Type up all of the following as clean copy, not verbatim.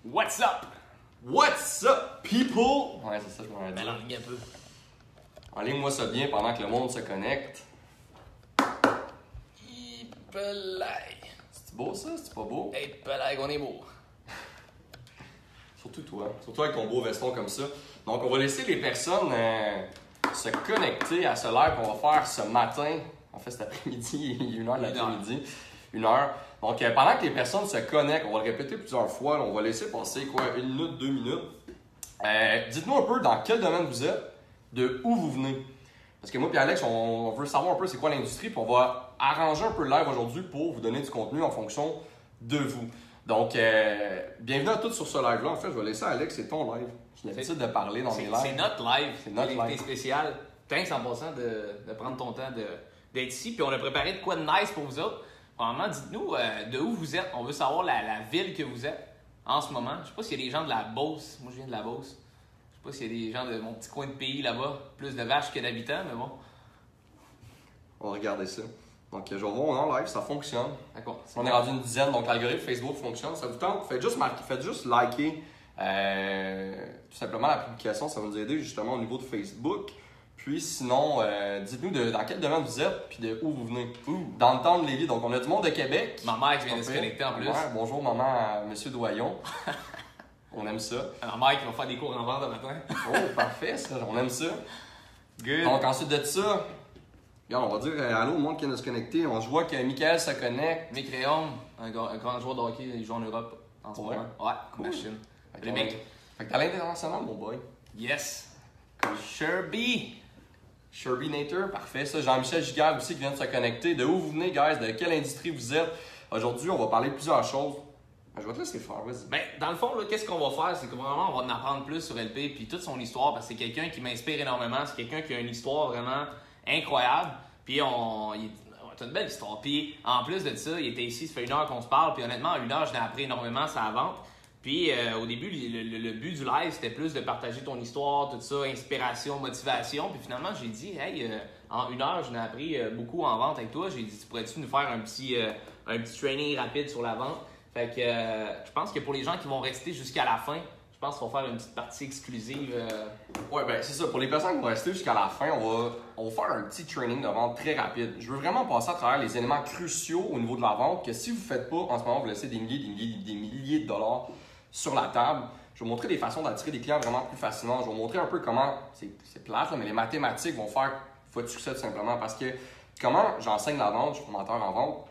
What's up? What's up, people? Ouais, c'est ça, je m'en ai dit. En ligne un peu. Enligne-moi ça bien pendant que le monde se connecte. Hippelaï. C'est beau ça? C'est pas beau? Hippelaï, on est beau. Surtout toi. Surtout avec ton beau veston comme ça. Donc, on va laisser les personnes se connecter à ce live qu'on va faire ce matin. En fait, cet après-midi, il est 1h de l'après-midi. 1h. Donc, pendant que les personnes se connectent, on va le répéter plusieurs fois. Là, on va laisser passer 1 minute, 2 minutes. Dites-nous un peu dans quel domaine vous êtes, de où vous venez. Parce que moi et Alex, on veut savoir un peu c'est quoi l'industrie, puis on va arranger un peu le live aujourd'hui pour vous donner du contenu en fonction de vous. Donc, bienvenue à tous sur ce live-là. En fait, je vais laisser Alex, c'est ton live. J'ai l'habitude de parler dans mes lives. C'est notre live. C'est notre live. live. Spécial. Thanks en passant de prendre ton temps d'être ici. Puis on a préparé de quoi de nice pour vous autres. Premièrement, dites-nous de où vous êtes. On veut savoir la ville que vous êtes en ce moment. Je sais pas s'il y a des gens de la Beauce. Moi, je viens de la Beauce. Je sais pas s'il y a des gens de mon petit coin de pays là-bas. Plus de vaches que d'habitants, mais bon. On va regarder ça. Donc, je vais voir, on est en live, ça fonctionne. D'accord. On est rendu une dizaine, donc l'algorithme Facebook fonctionne. Ça vous tente? Faites juste liker tout simplement la publication, ça va nous aider justement au niveau de Facebook. Puis sinon, dites-nous dans quel domaine vous êtes, puis de où vous venez. Dans le temps de Lévis, donc on a du monde de Québec. Ma mère qui vient de se connecter en plus. Ouais, bonjour maman, monsieur Doyon. On aime ça. Ma mère qui va faire des cours en vente le matin. Oh, parfait ça, on aime ça. Good. Donc ensuite de ça, regarde, on va dire allô au monde qui vient de se connecter. On voit que Michael se connecte. Mick Réaume, un grand joueur de hockey, il joue en Europe en ce Ouais. moment. Ouais, Cool. machine. Fait Le mec. que t'as l'international, mon boy. Yes. Sherby. Sherby Nater, parfait. Ça, Jean-Michel Giguère aussi qui vient de se connecter. De où vous venez, guys? De quelle industrie vous êtes? Aujourd'hui, on va parler de plusieurs choses. Je vais te laisser faire, vas-y. Ben, dans le fond, là, qu'est-ce qu'on va faire? C'est que vraiment, on va en apprendre plus sur LP puis toute son histoire parce que c'est quelqu'un qui m'inspire énormément. C'est quelqu'un qui a une histoire vraiment incroyable. Puis c'est une belle histoire. Puis en plus de ça, il était ici, ça fait 1 heure qu'on se parle. Puis honnêtement, en 1 heure, je l'ai appris énormément sa vente. Puis au début, le but du live, c'était plus de partager ton histoire, tout ça, inspiration, motivation. Puis finalement, j'ai dit, hey, en 1 heure, je n'ai appris beaucoup en vente avec toi. J'ai dit, pourrais-tu nous faire un petit training rapide sur la vente? Fait que je pense que pour les gens qui vont rester jusqu'à la fin, je pense qu'on va faire une petite partie exclusive. Ouais, ben c'est ça. Pour les personnes qui vont rester jusqu'à la fin, on va faire un petit training de vente très rapide. Je veux vraiment passer à travers les éléments cruciaux au niveau de la vente que si vous ne faites pas, en ce moment, vous laissez des milliers de dollars sur la table. Je vais vous montrer des façons d'attirer des clients vraiment plus facilement. Je vais vous montrer un peu comment, c'est plate, là, mais les mathématiques vont faire faut de succès tout simplement. Parce que comment j'enseigne la vente, je suis formateur en vente,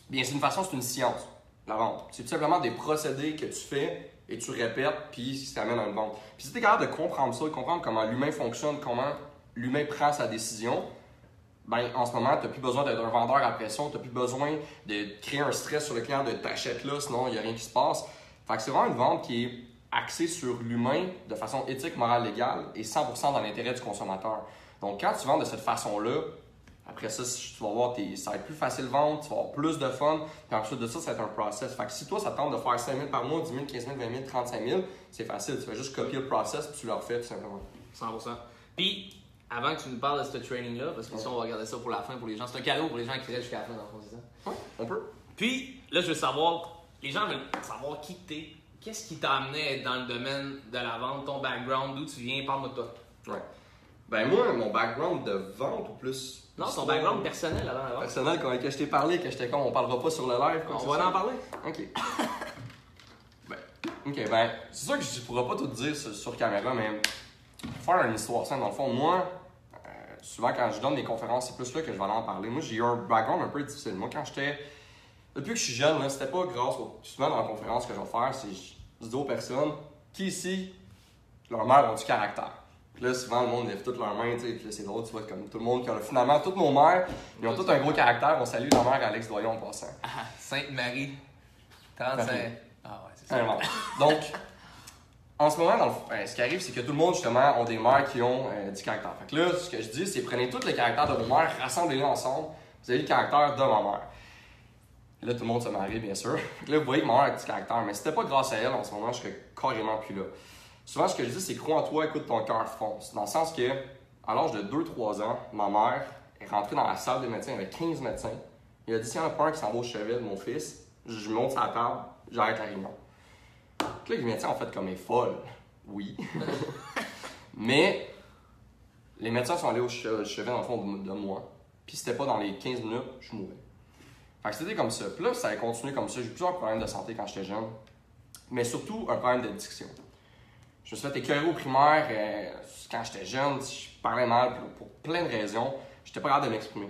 bien c'est une science, la vente. C'est tout simplement des procédés que tu fais et tu répètes, puis ça amène à une vente. Puis si tu es capable de comprendre ça, de comprendre comment l'humain fonctionne, comment l'humain prend sa décision, ben en ce moment, tu n'as plus besoin d'être un vendeur à pression, tu n'as plus besoin de créer un stress sur le client, de t'achètes là, sinon il n'y a rien qui se passe. Fait que c'est vraiment une vente qui est axée sur l'humain de façon éthique, morale, légale et 100% dans l'intérêt du consommateur. Donc quand tu vends de cette façon-là, après ça, tu vas voir, ça va être plus facile de vendre, tu vas avoir plus de fun, puis ensuite de ça, ça va être un process. Fait que si toi, ça te tente de faire 5 000 par mois, 10 000, 15 000, 20 000, 35 000, c'est facile. Tu vas juste copier le process puis tu le refais tout simplement. 100%. Puis, avant que tu nous parles de ce training-là, parce que ça, on va regarder ça pour la fin, pour les gens. C'est un cadeau pour les gens qui restent jusqu'à la fin, dans le fond, c'est ça? Ouais, on peut. Puis, là, je veux savoir, les gens veulent savoir qui t'es. Qu'est-ce qui t'a amené à être dans le domaine de la vente, ton background, d'où tu viens, parle-moi de toi. Ouais. Ben moi, mon background de vente ou plus... Non, ton background personnel avant la vente. Personnel, que je t'ai parlé, que j'étais con, on parlera pas sur le live. On va en parler. OK. Ben, c'est sûr que je ne pourrais pas tout dire sur caméra, mais faire une histoire simple, dans le fond, moi, souvent quand je donne des conférences, c'est plus là que je vais aller en parler. Moi, j'ai eu un background un peu difficile. Moi, depuis que je suis jeune, là, c'était pas grâce souvent dans la conférence que je vais faire, c'est je dis aux personnes qui ici, leur mère ont du caractère. Puis là, souvent, le monde lève toutes leurs mains, tu sais, puis là, c'est drôle, tu vois, comme tout le monde qui a finalement, toutes nos mères, ils ont tous un gros caractère. On salue la mère Alex Doyon en passant. Ah, Sainte-Marie, 35. Ah ouais, c'est ça. Donc, en ce moment, ce qui arrive, c'est que tout le monde, justement, ont des mères qui ont du caractère. Fait que là, ce que je dis, c'est prenez tous les caractères de vos mères, rassemblez-les ensemble, vous avez le caractère de ma mère. Et là, tout le monde se marie, bien sûr. Fait que là, vous voyez que ma mère a du caractère, mais si c'était pas grâce à elle, en ce moment, je serais carrément plus là. Souvent, ce que je dis, c'est crois en toi, écoute ton cœur fonce. Dans le sens que, à l'âge de 2-3 ans, ma mère est rentrée dans la salle des médecins avec 15 médecins. Il a dit, s'il y en a pas un qui s'en va au chevet de mon fils, je monte sur la table, j'arrête la réunion. Là, les médecins ont fait comme est folle. Oui. Mais les médecins sont allés au chevet dans le fond de moi. Puis c'était pas dans les 15 minutes, je mourrais. Fait que c'était comme ça. Puis là, ça a continué comme ça. J'ai eu plusieurs problèmes de santé quand j'étais jeune. Mais surtout, un problème d'addiction. Je me suis fait écœurer au primaire quand j'étais jeune. Je parlais mal pour plein de raisons. J'étais pas capable de m'exprimer.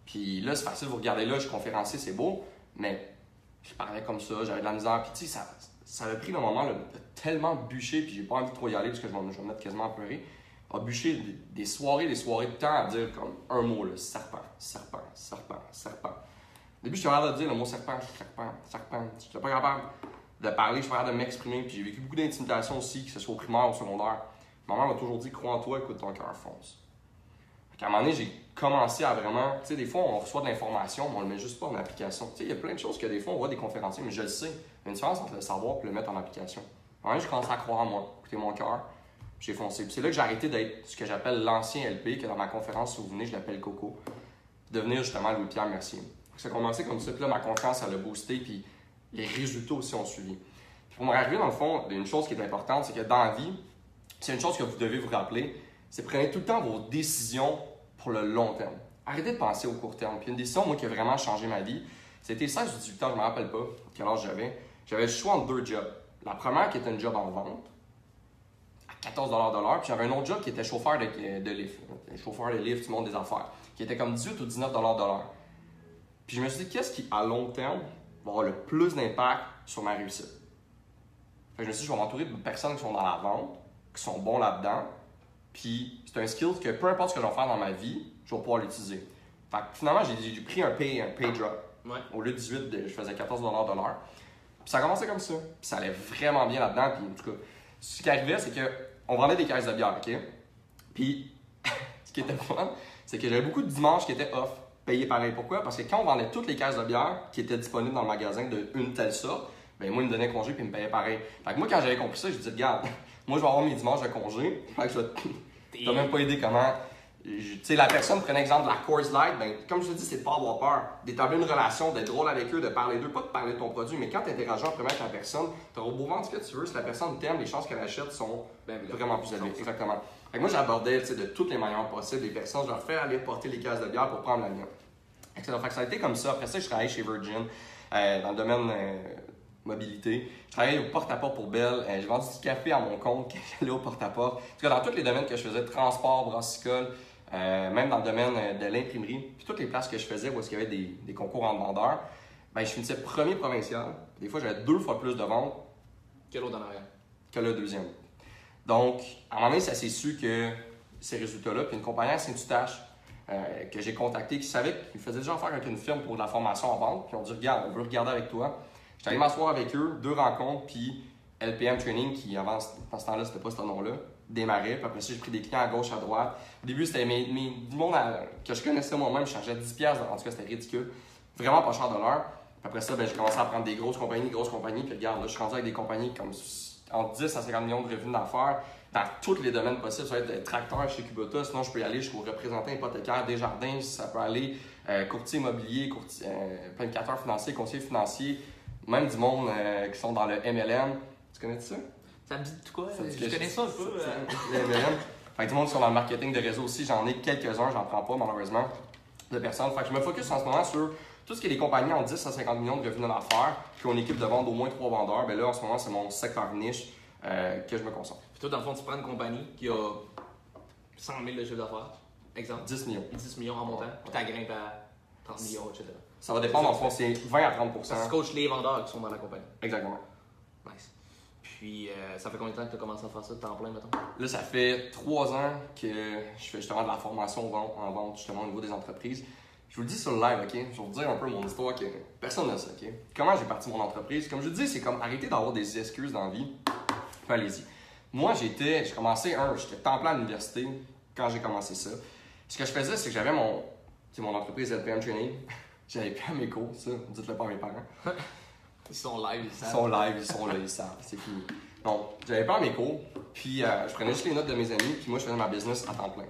Puis là, c'est facile, vous regardez là, je suis conférencier, c'est beau. Mais je parlais comme ça, j'avais de la misère. Puis tu sais, ça a pris le moment là, de tellement bûcher. Puis j'ai pas envie de trop y aller parce que je vais me mettre quasiment à pleurer. A bûché des soirées de temps à dire comme un mot, là, serpent, serpent, serpent, serpent. Au début, j'étais capable de dire le mot serpent, serpent, serpent. J'étais pas capable de parler, je suis pas capable de m'exprimer. Puis j'ai vécu beaucoup d'intimidation aussi, que ce soit au primaire ou au secondaire. Ma mère m'a toujours dit, crois en toi, écoute ton cœur, fonce. À un moment donné, j'ai commencé à vraiment. Tu sais, des fois, on reçoit de l'information, mais on le met juste pas en application. Tu sais, il y a plein de choses que des fois, on voit des conférenciers, mais je le sais. Il y a une différence entre le savoir et le mettre en application. À un moment donné, j'ai commencé à croire en moi, écouter mon cœur. J'ai foncé. Puis c'est là que j'ai arrêté d'être ce que j'appelle l'ancien LP, que dans ma conférence, si vous venez, je l'appelle Coco. Puis devenir justement Louis-Pierre Mercier. Ça a commencé comme ça, puis là, ma confiance, elle a boosté, puis les résultats aussi ont suivi. Puis pour m'arriver, dans le fond, une chose qui est importante, c'est que dans la vie, c'est une chose que vous devez vous rappeler, c'est prenez tout le temps vos décisions pour le long terme. Arrêtez de penser au court terme. Puis une décision, moi, qui a vraiment changé ma vie, c'était 16 ou 18 ans, je ne me rappelle pas quel âge j'avais. J'avais le choix entre deux jobs. La première qui était un job en vente, 14 $ de l'heure. Puis j'avais un autre job qui était chauffeur de lift. Chauffeur de lift, tu montes des affaires. Qui était comme 18 ou 19 $ de l'heure. Puis je me suis dit, qu'est-ce qui, à long terme, va avoir le plus d'impact sur ma réussite? Fait que je me suis dit, je vais m'entourer de personnes qui sont dans la vente, qui sont bons là-dedans. Puis c'est un skill que peu importe ce que je vais faire dans ma vie, je vais pouvoir l'utiliser. Fait que finalement, j'ai pris un pay drop. Ouais. Au lieu de 18, je faisais 14 $ de l'heure. Puis ça a commencé comme ça. Puis ça allait vraiment bien là-dedans. Puis en tout cas, ce qui arrivait, c'est qu'on vendait des caisses de bière, OK? Puis ce qui était fun, c'est que j'avais beaucoup de dimanches qui étaient off, payés pareil. Pourquoi? Parce que quand on vendait toutes les caisses de bière qui étaient disponibles dans le magasin d'une telle sorte, ben moi, ils me donnaient congé puis ils me payaient pareil. Fait que moi, quand j'avais compris ça, j'ai dit, regarde, moi, je vais avoir mes dimanches de congé. Fait que je vais t'as même pas aidé comment. Tu sais, la personne, prenait l'exemple de la Coors Light, ben, comme je te dis, c'est de pas avoir peur, d'établir une relation, d'être drôle avec eux, de parler d'eux, pas de parler de ton produit, mais quand tu interagis en premier avec la personne, tu auras beau vendre ce que tu veux, si la personne t'aime, les chances qu'elle achète sont vraiment plus élevées. Exactement. Fait que moi, j'abordais de toutes les manières possibles les personnes, je leur fais aller porter les caisses de bière pour prendre la mienne. Fait que ça a été comme ça. Après ça, je travaillais chez Virgin, dans le domaine mobilité. Je travaillais au porte-à-porte pour Bell. J'ai vendu du café à mon compte quand j'allais au porte-à-porte. En tout cas, dans tous les domaines que je faisais, transport, brassicole, même dans le domaine de l'imprimerie, puis toutes les places que je faisais où il y avait des concours en vendeurs, ben, je finissais premier provincial. Des fois, j'avais 2 fois plus de ventes que l'autre en arrière. Que le deuxième. Donc, à un moment donné, ça s'est su que ces résultats-là, puis une compagnie à Saint-Eustache que j'ai contacté, qui savait qu'ils faisaient déjà affaire avec une firme pour de la formation en vente, puis on dit, regarde, on veut regarder avec toi. J'étais allé m'asseoir avec eux, 2 rencontres, puis LPM Training, qui avant, dans ce temps-là, c'était pas ce nom-là, démarrait. Puis après ça, j'ai pris des clients à gauche, à droite. Au début, c'était du monde que je connaissais moi-même, je chargeais 10$, en tout cas, c'était ridicule. Vraiment pas cher de l'heure. Puis après ça, ben, j'ai commencé à prendre des grosses compagnies. Puis regarde, là, je suis rendu avec des compagnies comme entre 10 à 50 millions de revenus d'affaires dans tous les domaines possibles. Ça peut être tracteur chez Kubota, sinon je peux y aller jusqu'au représentant hypothécaire, Desjardins, ça peut aller courtier immobilier, planificateur financier, conseiller financier, même du monde qui sont dans le MLM. Tu connais ça? Ça me dit de quoi? Je connais ça un peu. Le MLM. Fait que du monde qui sont dans le marketing de réseau aussi, j'en ai quelques-uns, j'en prends pas malheureusement, de personnes. Fait que je me focus en ce moment sur tout ce qui est des compagnies en 10 à 50 millions de revenus d'affaires, qui ont une équipe de vente d'au moins 3 vendeurs. Ben là, en ce moment, c'est mon secteur niche que je me concentre. Puis toi, dans le fond, tu prends une compagnie qui a 100 000 de chiffre d'affaires, exemple. 10 millions. 10 millions en montant, puis tu grimpes à 30 millions, etc. Ça va dépendre, en fond, c'est 20 à 30%. Ça se coach les vendeurs qui sont dans la compagnie. Exactement. Nice. Puis, ça fait combien de temps que tu as commencé à faire ça de temps plein, mettons? Là, ça fait 3 ans que je fais justement de la formation en vente, justement, au niveau des entreprises. Je vous le dis sur le live, OK? Je vais vous dire un peu mon histoire que personne ne sait, OK? Comment j'ai parti mon entreprise? Comme je vous dis, c'est comme arrêter d'avoir des excuses dans la vie. Puis allez-y. Moi, j'ai commencé, j'étais temps plein à l'université quand j'ai commencé ça. Ce que je faisais, c'est que j'avais mon entreprise LPM Training. J'avais plus à mes cours, ça. Dites-le pas à mes parents. Ils sont live, ils savent. Ils sont live, ils sont là, ils savent. C'est fini. Donc, j'avais pas à mes cours. Puis, je prenais juste les notes de mes amis. Puis moi, je faisais ma business à temps plein.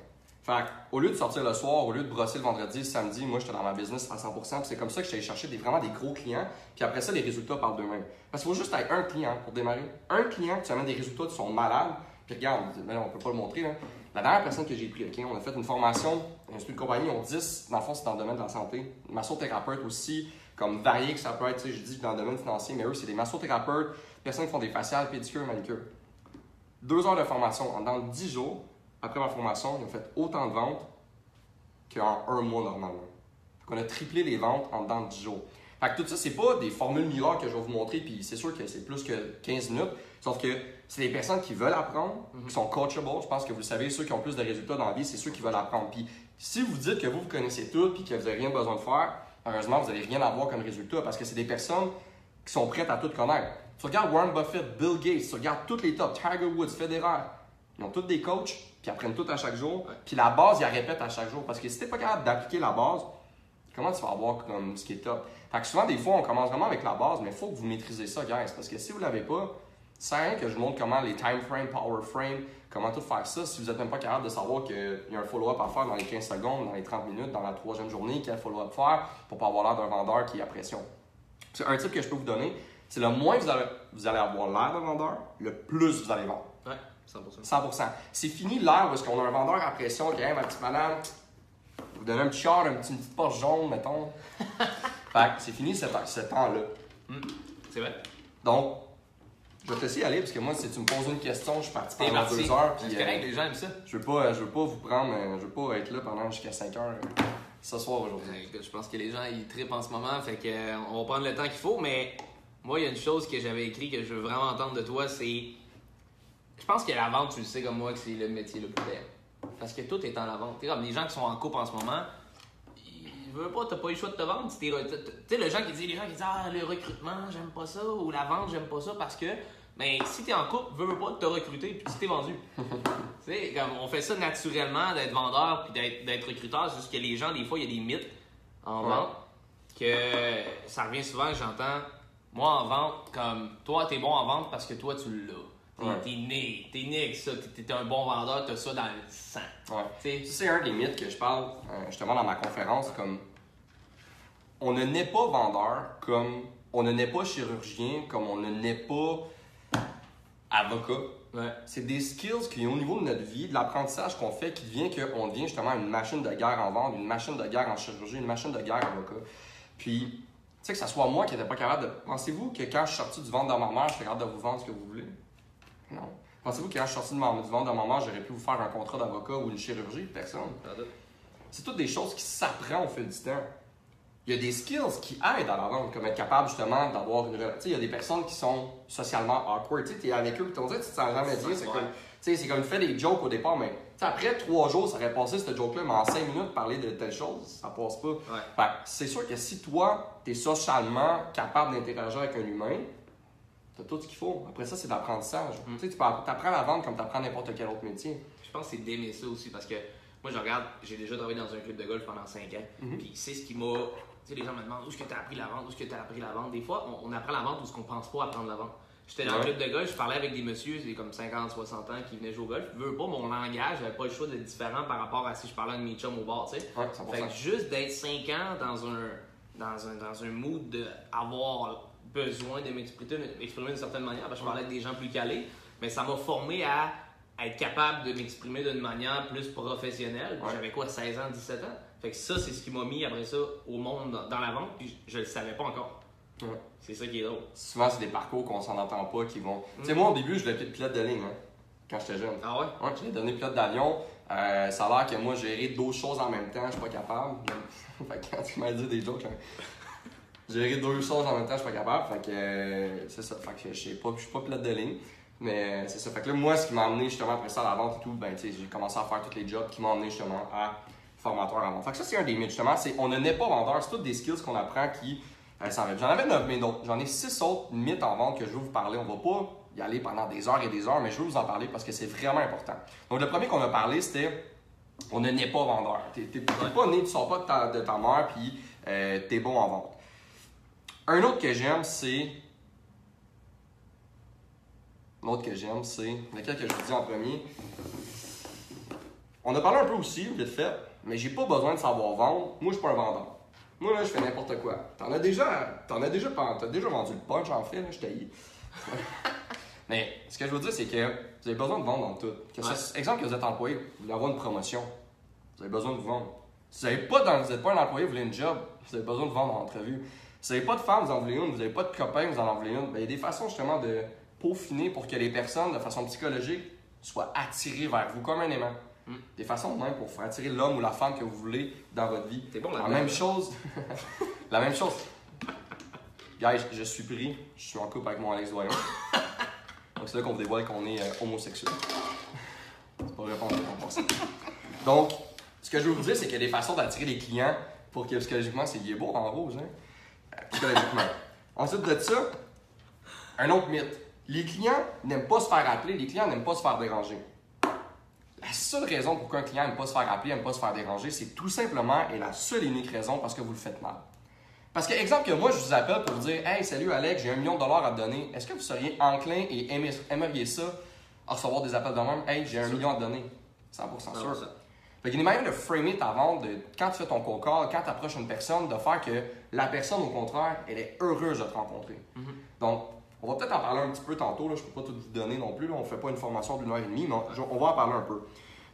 Fait au lieu de sortir le soir, au lieu de brosser le vendredi, le samedi, moi, j'étais dans ma business à 100%. Puis c'est comme ça que j'allais chercher vraiment des gros clients. Puis après ça, les résultats parlent d'eux-mêmes. Parce qu'il faut juste avoir un client pour démarrer. Un client, tu amènes des résultats qui sont malades. Puis regarde, on peut pas le montrer, là. La dernière personne que j'ai pris, OK, on a fait une formation, c'est une compagnie, on 10, dans le fond, c'est dans le domaine de la santé. Massothérapeute aussi, comme varié que ça peut être, tu sais, je dis dans le domaine financier, mais eux, c'est des massothérapeutes, personnes qui font des faciales, pédicures, manicures. 2 heures de formation, dans 10 jours, après ma formation, ils ont fait autant de ventes qu'en un mois normalement. On a triplé les ventes en dedans de 10 jours. Fait que tout ça, c'est pas des formules miracles que je vais vous montrer, puis c'est sûr que c'est plus que 15 minutes, sauf que c'est des personnes qui veulent apprendre, qui sont coachable. Je pense que vous le savez, ceux qui ont plus de résultats dans la vie, c'est ceux qui veulent apprendre. Puis si vous dites que vous connaissez tout, puis que vous n'avez rien besoin de faire, heureusement, vous n'allez rien avoir comme résultat, parce que c'est des personnes qui sont prêtes à tout connaître. Tu regardes Warren Buffett, Bill Gates, tu regardes tous les tops, Tiger Woods, Federer, ils ont tous des coachs, puis ils apprennent tout à chaque jour, puis la base, ils la répètent à chaque jour. Parce que si tu n'es pas capable d'appliquer la base, comment tu vas avoir comme ce qui est top? Fait que souvent, des fois, on commence vraiment avec la base, mais il faut que vous maîtrisez ça, guys. Parce que si vous ne l'avez pas, ça sert à rien que je vous montre comment les time frames, power frame, comment tout faire ça. Si vous n'êtes même pas capable de savoir qu'il y a un follow-up à faire dans les 15 secondes, dans les 30 minutes, dans la 3e journée, quel follow-up faire pour ne pas avoir l'air d'un vendeur qui est à pression. C'est un tip que je peux vous donner, c'est le moins vous allez avoir l'air d'un vendeur, le plus vous allez vendre. Ouais, 100%. 100%. C'est fini l'ère où est-ce qu'on a un vendeur à pression qui, hey, ma petite madame, vous donnez un petit char, une petite poche jaune, mettons. Fait que c'est fini ce temps-là. C'est vrai. Donc, je vais te laisser aller parce que moi, si tu me poses une question, je suis parti pendant parti. 2 heures. C'est correct, les gens aiment ça. Je veux pas vous prendre, je veux pas être là pendant jusqu'à 5 heures ce soir aujourd'hui. Écoute, je pense que les gens, ils trippent en ce moment, fait que on va prendre le temps qu'il faut, mais moi, il y a une chose que j'avais écrit que je veux vraiment entendre de toi, c'est... Je pense que la vente, tu le sais comme moi, que c'est le métier le plus bel. Parce que tout est en la vente. Tu sais, comme les gens qui sont en couple en ce moment, ils veulent pas, t'as pas eu le choix de te vendre. Tu sais, les gens qui disent, ah, le recrutement, j'aime pas ça, ou la vente, j'aime pas ça, parce que, mais si t'es en couple, veux pas te recruter, puis tu t'es vendu. Tu sais, comme on fait ça naturellement, d'être vendeur, puis d'être recruteur, c'est juste que les gens, des fois, il y a des mythes en vente, que ça revient souvent, j'entends, moi en vente, comme, toi, t'es bon en vente parce que toi, tu l'as. T'es né avec ça, t'es un bon vendeur, t'as ça dans le sang. Ouais. C'est un des mythes que je parle justement dans ma conférence, comme on ne naît pas vendeur, comme on ne naît pas chirurgien, comme on ne naît pas avocat. Ouais. C'est des skills qui, au niveau de notre vie, de l'apprentissage qu'on fait, qui devient qu'on devient justement une machine de guerre en vente, une machine de guerre en chirurgie, une machine de guerre en avocat. Puis, tu sais, que ça soit moi qui n'étais pas capable de... Pensez-vous que quand je suis sorti du ventre de ma mère, j'étais capable de vous vendre ce que vous voulez? Non. Pensez-vous que quand je suis sorti du ventre de ma mère, j'aurais pu vous faire un contrat d'avocat ou une chirurgie? Personne. C'est toutes des choses qui s'apprennent au fil du temps. Il y a des skills qui aident à la vente, comme être capable justement d'avoir une... Tu sais, il y a des personnes qui sont socialement awkward. Tu sais, t'es avec eux, puis tu te sens jamais bien. C'est comme tu fais des jokes au départ, mais après 3 jours, ça aurait passé cette joke-là, mais en 5 minutes, parler de telle chose, ça passe pas. Ouais. Fait que c'est sûr que si toi, t'es socialement capable d'interagir avec un humain, t'as tout ce qu'il faut. Après ça, c'est de l'apprentissage. Tu sais, t'apprends la vente comme t'apprends n'importe quel autre métier. Je pense que c'est d'aimer ça aussi parce que moi, je regarde, j'ai déjà travaillé dans un club de golf pendant 5 ans. Puis c'est ce qui m'a. Tu sais, les gens me demandent où est-ce que tu as appris la vente, où est-ce que tu as appris la vente. Des fois, on apprend la vente où est-ce qu'on pense pas apprendre la vente. J'étais dans un club de golf, je parlais avec des messieurs, c'est comme 50, 60 ans qui venaient jouer au golf. Veux pas, mon langage, j'avais pas le choix d'être différent par rapport à si je parlais à mes chums au bar, tu sais. Ouais, 100%. Fait que juste d'être 5 ans dans un mood d'avoir besoin de m'exprimer d'une certaine manière, parce que je parlais avec des gens plus calés, mais ça m'a formé à être capable de m'exprimer d'une manière plus professionnelle. Ouais. J'avais quoi, 16 ans, 17 ans? Fait que ça, c'est ce qui m'a mis après ça au monde dans la vente, puis je le savais pas encore. Ouais. C'est ça qui est drôle. Souvent, c'est des parcours qu'on s'en entend pas qui vont. Tu sais, moi, au début, je l'ai fait pilote de ligne, hein, quand j'étais jeune. Ah ouais? Ouais, je l'ai donné pilote d'avion. Ça a l'air que moi, gérer d'autres choses en même temps, je suis pas capable. Fait que quand tu m'as dit des jokes, gérer 2 choses en même temps, je suis pas capable. Fait que c'est ça. Fait que je suis pas pilote de ligne. Mais c'est ça. Fait que là, moi, ce qui m'a amené justement après ça à la vente et tout, ben, tu sais, j'ai commencé à faire tous les jobs qui m'ont amené justement à formateur en vente. Fait que ça, c'est un des mythes, justement. On ne naît pas vendeur. C'est tous des skills qu'on apprend qui s'en viennent. J'en avais 9, mais d'autres. J'en ai 6 autres mythes en vente que je veux vous parler. On va pas y aller pendant des heures et des heures, mais je veux vous en parler parce que c'est vraiment important. Donc, le premier qu'on a parlé, c'était on ne naît pas vendeur. T'es pas né, tu sors pas de ta mère, puis t'es bon en vente. Un autre que j'aime, c'est... L'autre que j'aime, c'est... Lequel que je vous dis en premier? On a parlé un peu aussi, vite fait, mais j'ai pas besoin de savoir vendre. Moi, je suis pas un vendeur. Moi, là, je fais n'importe quoi. T'as déjà vendu le punch, en fait, là, je t'haïs. Mais ce que je veux dire, c'est que vous avez besoin de vendre dans tout. Exemple que vous êtes employé, vous voulez avoir une promotion, vous avez besoin de vous vendre. Si vous n'êtes pas un employé, vous voulez une job, vous avez besoin de vendre en entrevue. Si vous n'avez pas de femme, vous en voulez une. Vous n'avez pas de copain, vous en voulez une. Il y a des façons justement de peaufiner pour que les personnes, de façon psychologique, soient attirées vers vous comme un aimant. Des façons même pour faire attirer l'homme ou la femme que vous voulez dans votre vie. T'es bon La même chose. La même chose. Guys, je suis pris. Je suis en couple avec mon Alex Doyon. Donc c'est là qu'on vous dévoile qu'on est homosexuel. C'est pas répondre en passant. Donc, ce que je veux vous dire, c'est qu'il y a des façons d'attirer les clients pour que psychologiquement, il est beau en rose, hein? Psychologiquement. Ensuite de ça, un autre mythe. Les clients n'aiment pas se faire appeler, les clients n'aiment pas se faire déranger. La seule raison pourquoi un client n'aime pas se faire appeler, n'aime pas se faire déranger, c'est tout simplement, et la seule et unique raison, parce que vous le faites mal. Parce que, exemple, que moi, je vous appelle pour vous dire « Hey, salut Alex, j'ai $1 million à te donner. » Est-ce que vous seriez enclin et aimeriez ça à recevoir des appels de même? « Hey, j'ai $1 million à te donner. » 100% sûr. Fait qu'il y a une manière de framer ta vente, quand tu fais ton cold call, quand tu approches une personne, de faire que la personne, au contraire, elle est heureuse de te rencontrer. Donc, on va peut-être en parler un petit peu tantôt. Là. Je ne peux pas tout vous donner non plus. Là. On ne fait pas une formation d'1 heure et demie, mais on va en parler un peu.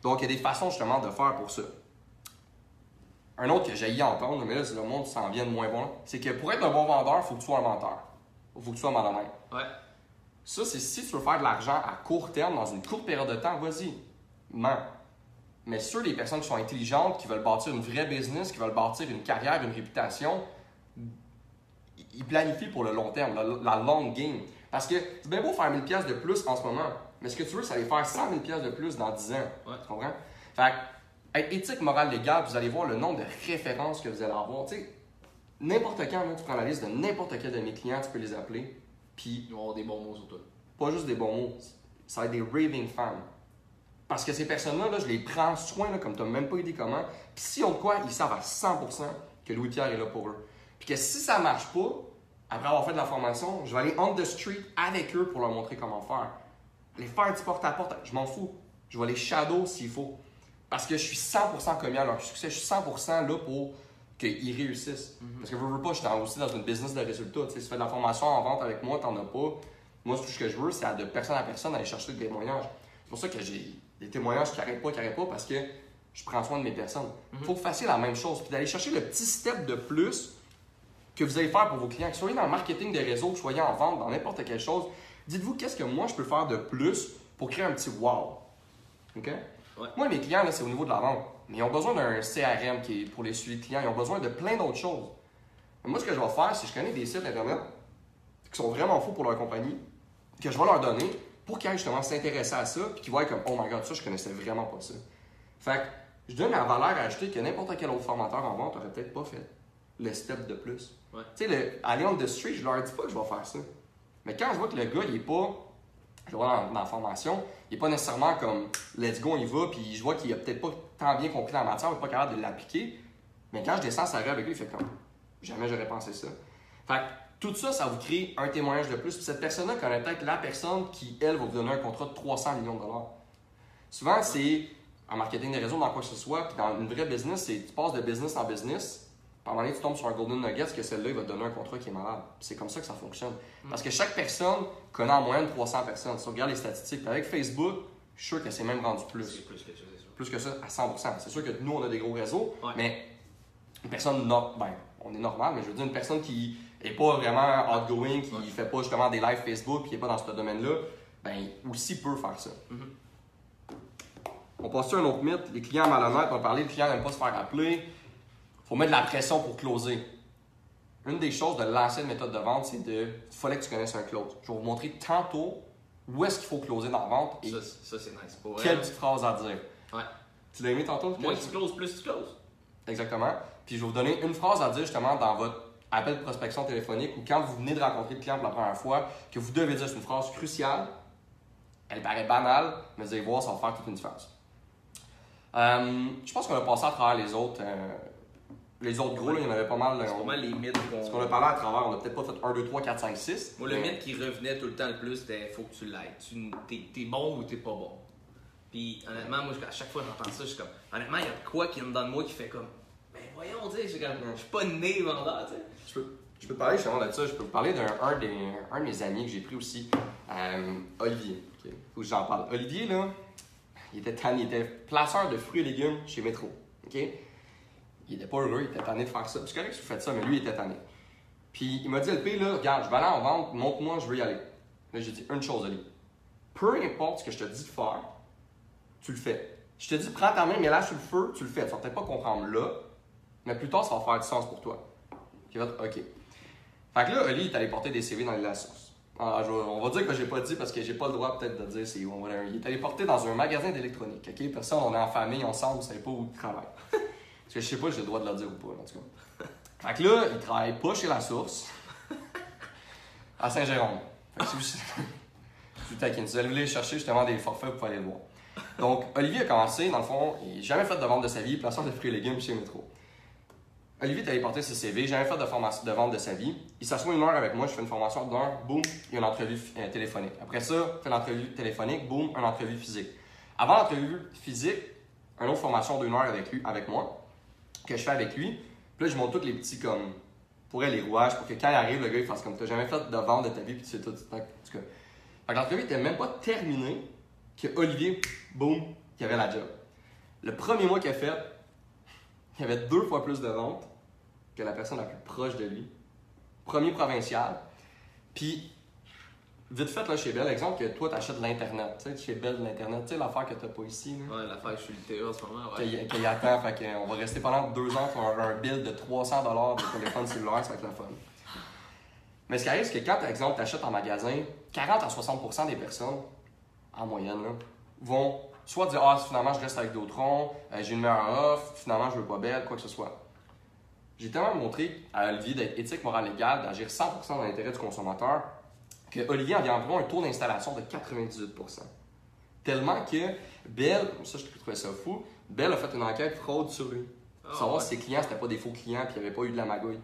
Donc, il y a des façons justement de faire pour ça. Un autre que j'ai entendre, mais là, c'est le monde s'en vient de moins bon, c'est que pour être un bon vendeur, il faut que tu sois un menteur. Il faut que tu sois malhonnête. Ouais. Ça, c'est si tu veux faire de l'argent à court terme, dans une courte période de temps, vas-y, mens. Mais sur les personnes qui sont intelligentes, qui veulent bâtir une vraie business, qui veulent bâtir une carrière, une réputation, ils planifient pour le long terme, la long game. Parce que c'est bien beau faire 1000$ de plus en ce moment, mais ce que tu veux, c'est aller faire 100 000$ de plus dans 10 ans. Ouais. Tu comprends? Fait que, être éthique, morale, légale, vous allez voir le nombre de références que vous allez avoir. Tu sais, n'importe quand, là, tu prends la liste de n'importe quel de mes clients, tu peux les appeler, puis Ils vont avoir des bons mots sur toi. pas juste des bons mots, ça va être des raving fans. Parce que ces personnes-là, là, je les prends soin, là, comme tu n'as même pas idée comment. Puis s'ils ont de quoi, ils savent à 100% que Louis-Pierre est là pour eux. Puis que si ça ne marche pas, après avoir fait de la formation, je vais aller on the street avec eux pour leur montrer comment faire. Les faire du porte-à-porte, je m'en fous. Je vais les shadow s'il faut. Parce que je suis 100% commis à leur succès. Je suis 100% là pour qu'ils réussissent. Parce que je veux pas, je suis aussi dans une business de résultats. Tu sais, si tu fais de la formation en vente avec moi, tu n'en as pas. Moi, tout ce que je veux, c'est de personne à personne aller chercher des témoignages. C'est pour ça que j'ai des témoignages qui n'arrêtent pas, parce que je prends soin de mes personnes. Il faut que vous fassiez la même chose. Puis d'aller chercher le petit step de plus que vous allez faire pour vos clients. Que soyez dans le marketing des réseaux, que soyez en vente, dans n'importe quelle chose. Dites-vous, qu'est-ce que moi, je peux faire de plus pour créer un petit wow. OK? Ouais. Moi, mes clients, là, c'est au niveau de la vente. Mais ils ont besoin d'un CRM qui est pour les suivis de clients. Ils ont besoin de plein d'autres choses. Mais moi, ce que je vais faire, c'est que je connais des sites Internet qui sont vraiment fous pour leur compagnie, que je vais leur donner pour qu'ils aillent justement s'intéresser à ça, puis qu'ils voient comme « Oh my God, ça, je connaissais vraiment pas ça. » Fait que je donne la valeur ajoutée que n'importe quel autre formateur en vente n'aurait peut-être pas fait. Le step de plus. Ouais. Tu sais, aller on the street, je leur dis pas que je vais faire ça. Mais quand je vois que le gars, il est pas, je le vois dans la formation, il est pas nécessairement comme let's go, on y va, puis je vois qu'il a peut-être pas tant bien compris la matière, il n'est pas capable de l'appliquer. Mais quand je descends sa rue avec lui, il fait comme jamais j'aurais pensé ça. Fait que tout ça, ça vous crée un témoignage de plus. Puis cette personne-là connaît peut-être la personne qui, elle, va vous donner un contrat de 300 millions de dollars. Souvent, c'est en marketing des réseaux, dans quoi que ce soit, puis dans une vraie business, c'est tu passes de business en business. Puis à un moment donné, tu tombes sur un golden nugget, que celle-là, il va te donner un contrat qui est malade. Puis c'est comme ça que ça fonctionne. Parce que chaque personne connaît en moyenne 300 personnes. Si on regarde les statistiques, puis avec Facebook, je suis sûr que c'est même rendu plus. C'est plus que ça, c'est sûr. Plus que ça, à 100%. C'est sûr que nous, on a des gros réseaux, Ouais. mais une personne, on est normal, mais je veux dire, une personne qui n'est pas vraiment outgoing, qui ne fait pas justement des lives Facebook, puis qui n'est pas dans ce domaine-là, ben aussi peut faire ça. On passe sur un autre mythe. Les clients malhonnêtes, on va parler, les clients n'aiment pas se faire appeler. Il faut mettre de la pression pour closer. Une des choses de l'ancienne méthode de vente, c'est il fallait que tu connaisses un close. Je vais vous montrer tantôt où est-ce qu'il faut closer dans la vente et Ça, c'est nice. Pour quelle petite phrase à dire. Ouais. Tu l'as aimé tantôt? Moins tu closes, plus tu closes. Exactement. Puis je vais vous donner une phrase à dire justement dans votre appel de prospection téléphonique ou quand vous venez de rencontrer le client pour la première fois, que vous devez dire. C'est une phrase cruciale. Elle paraît banale, mais vous allez voir, ça va faire toute une différence. Je pense qu'on a passé à travers les autres. Les autres gros, là, il y en avait pas mal. C'est pas mal les mythes Parce qu'on a parlé à travers, on a peut-être pas fait 1, 2, 3, 4, 5, 6. Moi, le mythe qui revenait tout le temps le plus, c'était faut que tu l'aides. T'es bon ou t'es pas bon. Puis honnêtement, moi, à chaque fois que j'entends ça, je suis comme, honnêtement, il y a de quoi qui me donne moi qui fait comme, ben voyons, tu sais, je suis pas né vendeur, tu sais. Je peux te parler justement de ça. Je peux te parler d'un de mes amis que j'ai pris aussi, Olivier. Okay. Faut que j'en parle. Olivier, là, il était placeur de fruits et légumes chez Métro. Okay? Il était pas heureux, il était tanné de faire ça. C'est correct que vous faites ça, mais lui, il était tanné. Puis il m'a dit, LP, là, regarde, je vais aller en vente, montre-moi, je veux y aller. Là, j'ai dit une chose, Olivier. Peu importe ce que je te dis de faire, tu le fais. Je te dis, prends ta main, mets-la sur le feu, tu le fais. Tu vas peut-être pas comprendre là, mais plus tard, ça va faire du sens pour toi. OK. Fait que là, Oli, il est allé porter des CV dans la source. Alors, on va dire que j'ai pas dit parce que j'ai pas le droit peut-être de dire c'est où. Il est allé porter dans un magasin d'électronique. OK? Personne, on est en famille, ensemble, on savait pas où il travaille. Parce que je sais pas si j'ai le droit de le dire ou pas, en tout cas. Fait que là, il travaille pas chez la source, à Saint-Jérôme. Fait que si vous taquine. Si vous allez chercher justement des forfaits, vous pouvez aller le voir. Donc, Olivier a commencé, dans le fond, il n'a jamais fait de vente de sa vie, placeur de fruits et légumes chez Métro. Olivier est allé porter ses CV, jamais fait de vente de sa vie. Il s'assoit 1 heure avec moi, je fais une formation d'1 heure, boum, il y a une entrevue téléphonique. Après ça, je fais l'entrevue téléphonique, boum, une entrevue physique. Avant l'entrevue physique, une autre formation d'1 heure avec moi, que je fais avec lui. Puis là, je montre tous les petits comme, pour les rouages, pour que quand il arrive, le gars, il fasse comme, t'as jamais fait de vente de ta vie, puis tu sais tout. En tout cas. Fait que l'entrevue n'était même pas terminée, que Olivier, boum, qui avait la job. Le premier mois qu'il a fait, il y avait 2 fois plus de ventes que la personne la plus proche de lui. Premier provincial. Puis, vite fait, là, chez Bell, exemple que toi, tu achètes de l'Internet. Tu sais, chez Bell, de l'Internet, tu sais, l'affaire que tu n'as pas ici. Là, Ouais, l'affaire que je suis le TE en ce moment, ouais. qu'il attend, fait qu'on va rester pendant 2 ans pour un bill de 300 $, de téléphone cellulaire, ça va être le fun. Mais ce qui arrive, c'est que quand, par exemple, tu achètes en magasin, 40 à 60% des personnes, en moyenne, là, vont soit dire « Ah, finalement, je reste avec D'autron, j'ai une meilleure offre, finalement, je veux pas Bell, quoi que ce soit. » J'ai tellement montré à Olivier d'être éthique, morale, légale, d'agir 100% dans l'intérêt du consommateur, que Olivier avait environ un taux d'installation de 98%. Tellement que Bell, ça je trouvais ça fou, Bell a fait une enquête fraude sur lui. Pour savoir si ses clients n'étaient pas des faux clients et qu'il n'y avait pas eu de la magouille.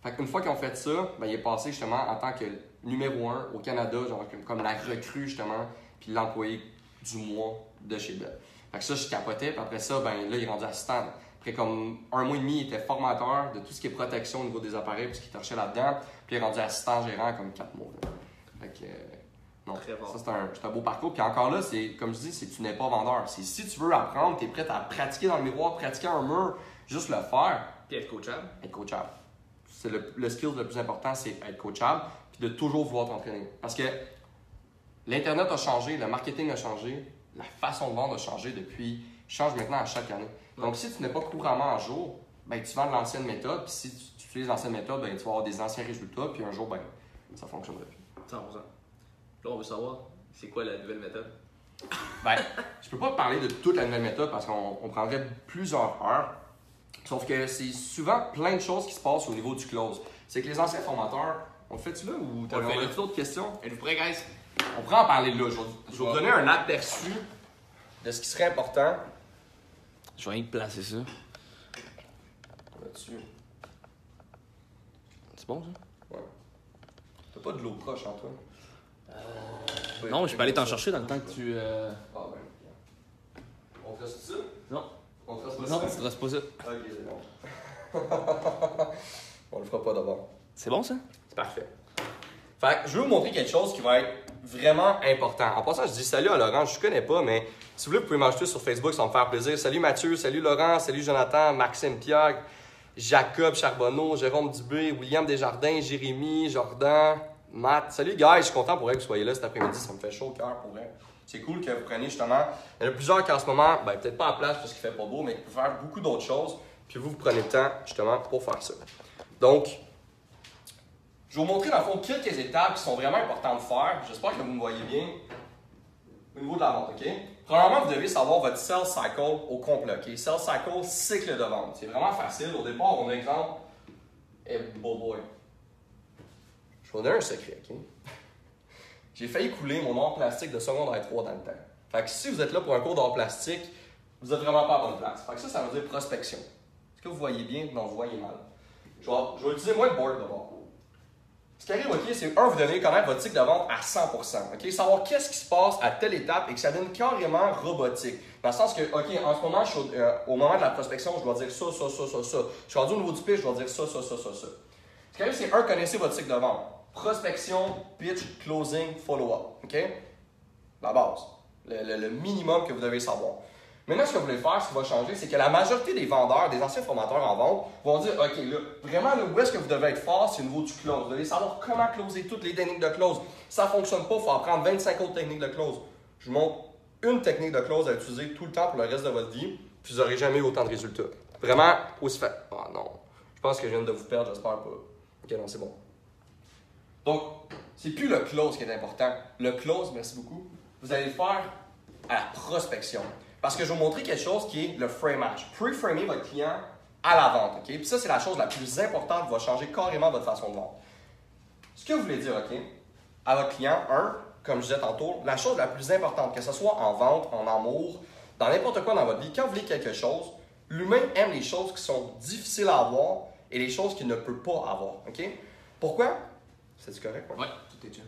Fait qu'une fois qu'ils ont fait ça, ben, il est passé justement en tant que numéro 1 au Canada, genre comme la recrue justement, puis l'employé du mois de chez Bell. Fait que ça, je capotais, puis après ça, ben là, il est rendu assistant. Après comme 1 mois et demi, il était formateur de tout ce qui est protection au niveau des appareils, puis ce qu'il torchait là-dedans, puis il est rendu assistant gérant comme 4 mois. Là. Fait que, non, ça c'est un beau parcours. Puis encore là, c'est comme je dis, c'est que tu n'es pas vendeur. C'est si tu veux apprendre, tu es prêt à pratiquer dans le miroir, pratiquer un mur, juste le faire. Puis être coachable. Être coachable. C'est le skill le plus important, c'est être coachable, puis de toujours vouloir t'entraîner. Parce que l'Internet a changé, le marketing a changé, la façon de vendre a changé depuis, change maintenant à chaque année. Donc si tu n'es pas couramment à jour, ben, tu vends de l'ancienne méthode, puis si tu utilises l'ancienne méthode, ben, tu vas avoir des anciens résultats, puis un jour, ben, ça fonctionnera plus. 100%. Là, on veut savoir, c'est quoi la nouvelle méthode? Ben, je peux pas parler de toute la nouvelle méthode parce qu'on prendrait plusieurs heures. Sauf que c'est souvent plein de choses qui se passent au niveau du close. C'est que les anciens formateurs, on le fait-tu là ou tu avais d'autres questions? Êtes-vous prêts, guys? On pourrait en parler là. Je vais vous donner un aperçu de ce qui serait important. Je vais rien placer ça. Là-dessus. C'est bon, ça? Ouais. T'as pas de l'eau proche, Antoine? Non, je peux aller t'en chercher dans le temps que tu... Ah ben, on trace ça? Non. On trace pas Non, ça? tu traces pas ça. Ok, c'est bon. On le fera pas d'abord. C'est bon, ça? C'est parfait. Fait que je vais vous montrer quelque chose qui va être vraiment important. En passant, je dis salut à Laurent, je ne connais pas, mais si vous voulez, vous pouvez m'ajouter sur Facebook, ça va me faire plaisir. Salut Mathieu, salut Laurent, salut Jonathan, Maxime Pierre, Jacob Charbonneau, Jérôme Dubé, William Desjardins, Jérémy, Jordan, Matt. Salut guys, je suis content pour que vous soyez là cet après-midi, ça me fait chaud au cœur pour vrai. C'est cool que vous preniez justement. Il y en a plusieurs qui en ce moment, ben, peut-être pas en place parce qu'il fait pas beau, mais qui peuvent faire beaucoup d'autres choses. Puis vous prenez le temps justement pour faire ça. Donc, je vais vous montrer dans le fond quelques étapes qui sont vraiment importantes de faire. J'espère que vous me voyez bien au niveau de la vente, OK? Premièrement, vous devez savoir votre sales cycle au complet, OK? Sales cycle, cycle de vente. C'est vraiment facile. Au départ, mon exemple est boy. Je vais vous donner un secret, OK? J'ai failli couler mon art plastique de secondaire 3 dans le temps. Fait que si vous êtes là pour un cours d'art plastique, vous n'êtes vraiment pas à bonne place. Fait que ça veut dire prospection. Est-ce que vous voyez bien? Non, vous voyez mal. Je vais utiliser moi le board d'abord. Ce qui arrive, OK, c'est vous devez connaître votre cycle de vente à 100%. OK? Savoir qu'est-ce qui se passe à telle étape et que ça devienne carrément robotique. Dans le sens que, OK, en ce moment, je suis au moment de la prospection, je dois dire ça. Je suis rendu au niveau du pitch, je dois dire ça. Ce qui arrive, c'est connaissez votre cycle de vente. Prospection, pitch, closing, follow-up. OK? La base. Le minimum que vous devez savoir. Maintenant, ce que vous voulez faire, ce qui va changer, c'est que la majorité des vendeurs, des anciens formateurs en vente, vont dire, OK, là, vraiment, là, où est-ce que vous devez être fort, c'est au niveau du close. Vous devez savoir comment closer toutes les techniques de close. Ça ne fonctionne pas, il faut apprendre 25 autres techniques de close. Je vous montre une technique de close à utiliser tout le temps pour le reste de votre vie, puis vous n'aurez jamais eu autant de résultats. Vraiment, aussi fait. Oh non, je pense que je viens de vous perdre, j'espère pas. OK, non, c'est bon. Donc, c'est plus le close qui est important. Le close, merci beaucoup, vous allez le faire à la prospection. Parce que je vais vous montrer quelque chose qui est le framage. Pre-framer votre client à la vente. OK? Puis ça, c'est la chose la plus importante qui va changer carrément votre façon de vendre. Ce que vous voulez dire, OK, à votre client, comme je disais tantôt, la chose la plus importante, que ce soit en vente, en amour, dans n'importe quoi dans votre vie, quand vous voulez quelque chose, l'humain aime les choses qui sont difficiles à avoir et les choses qu'il ne peut pas avoir. OK? Pourquoi? C'est-tu correct? Oui, tout est bien.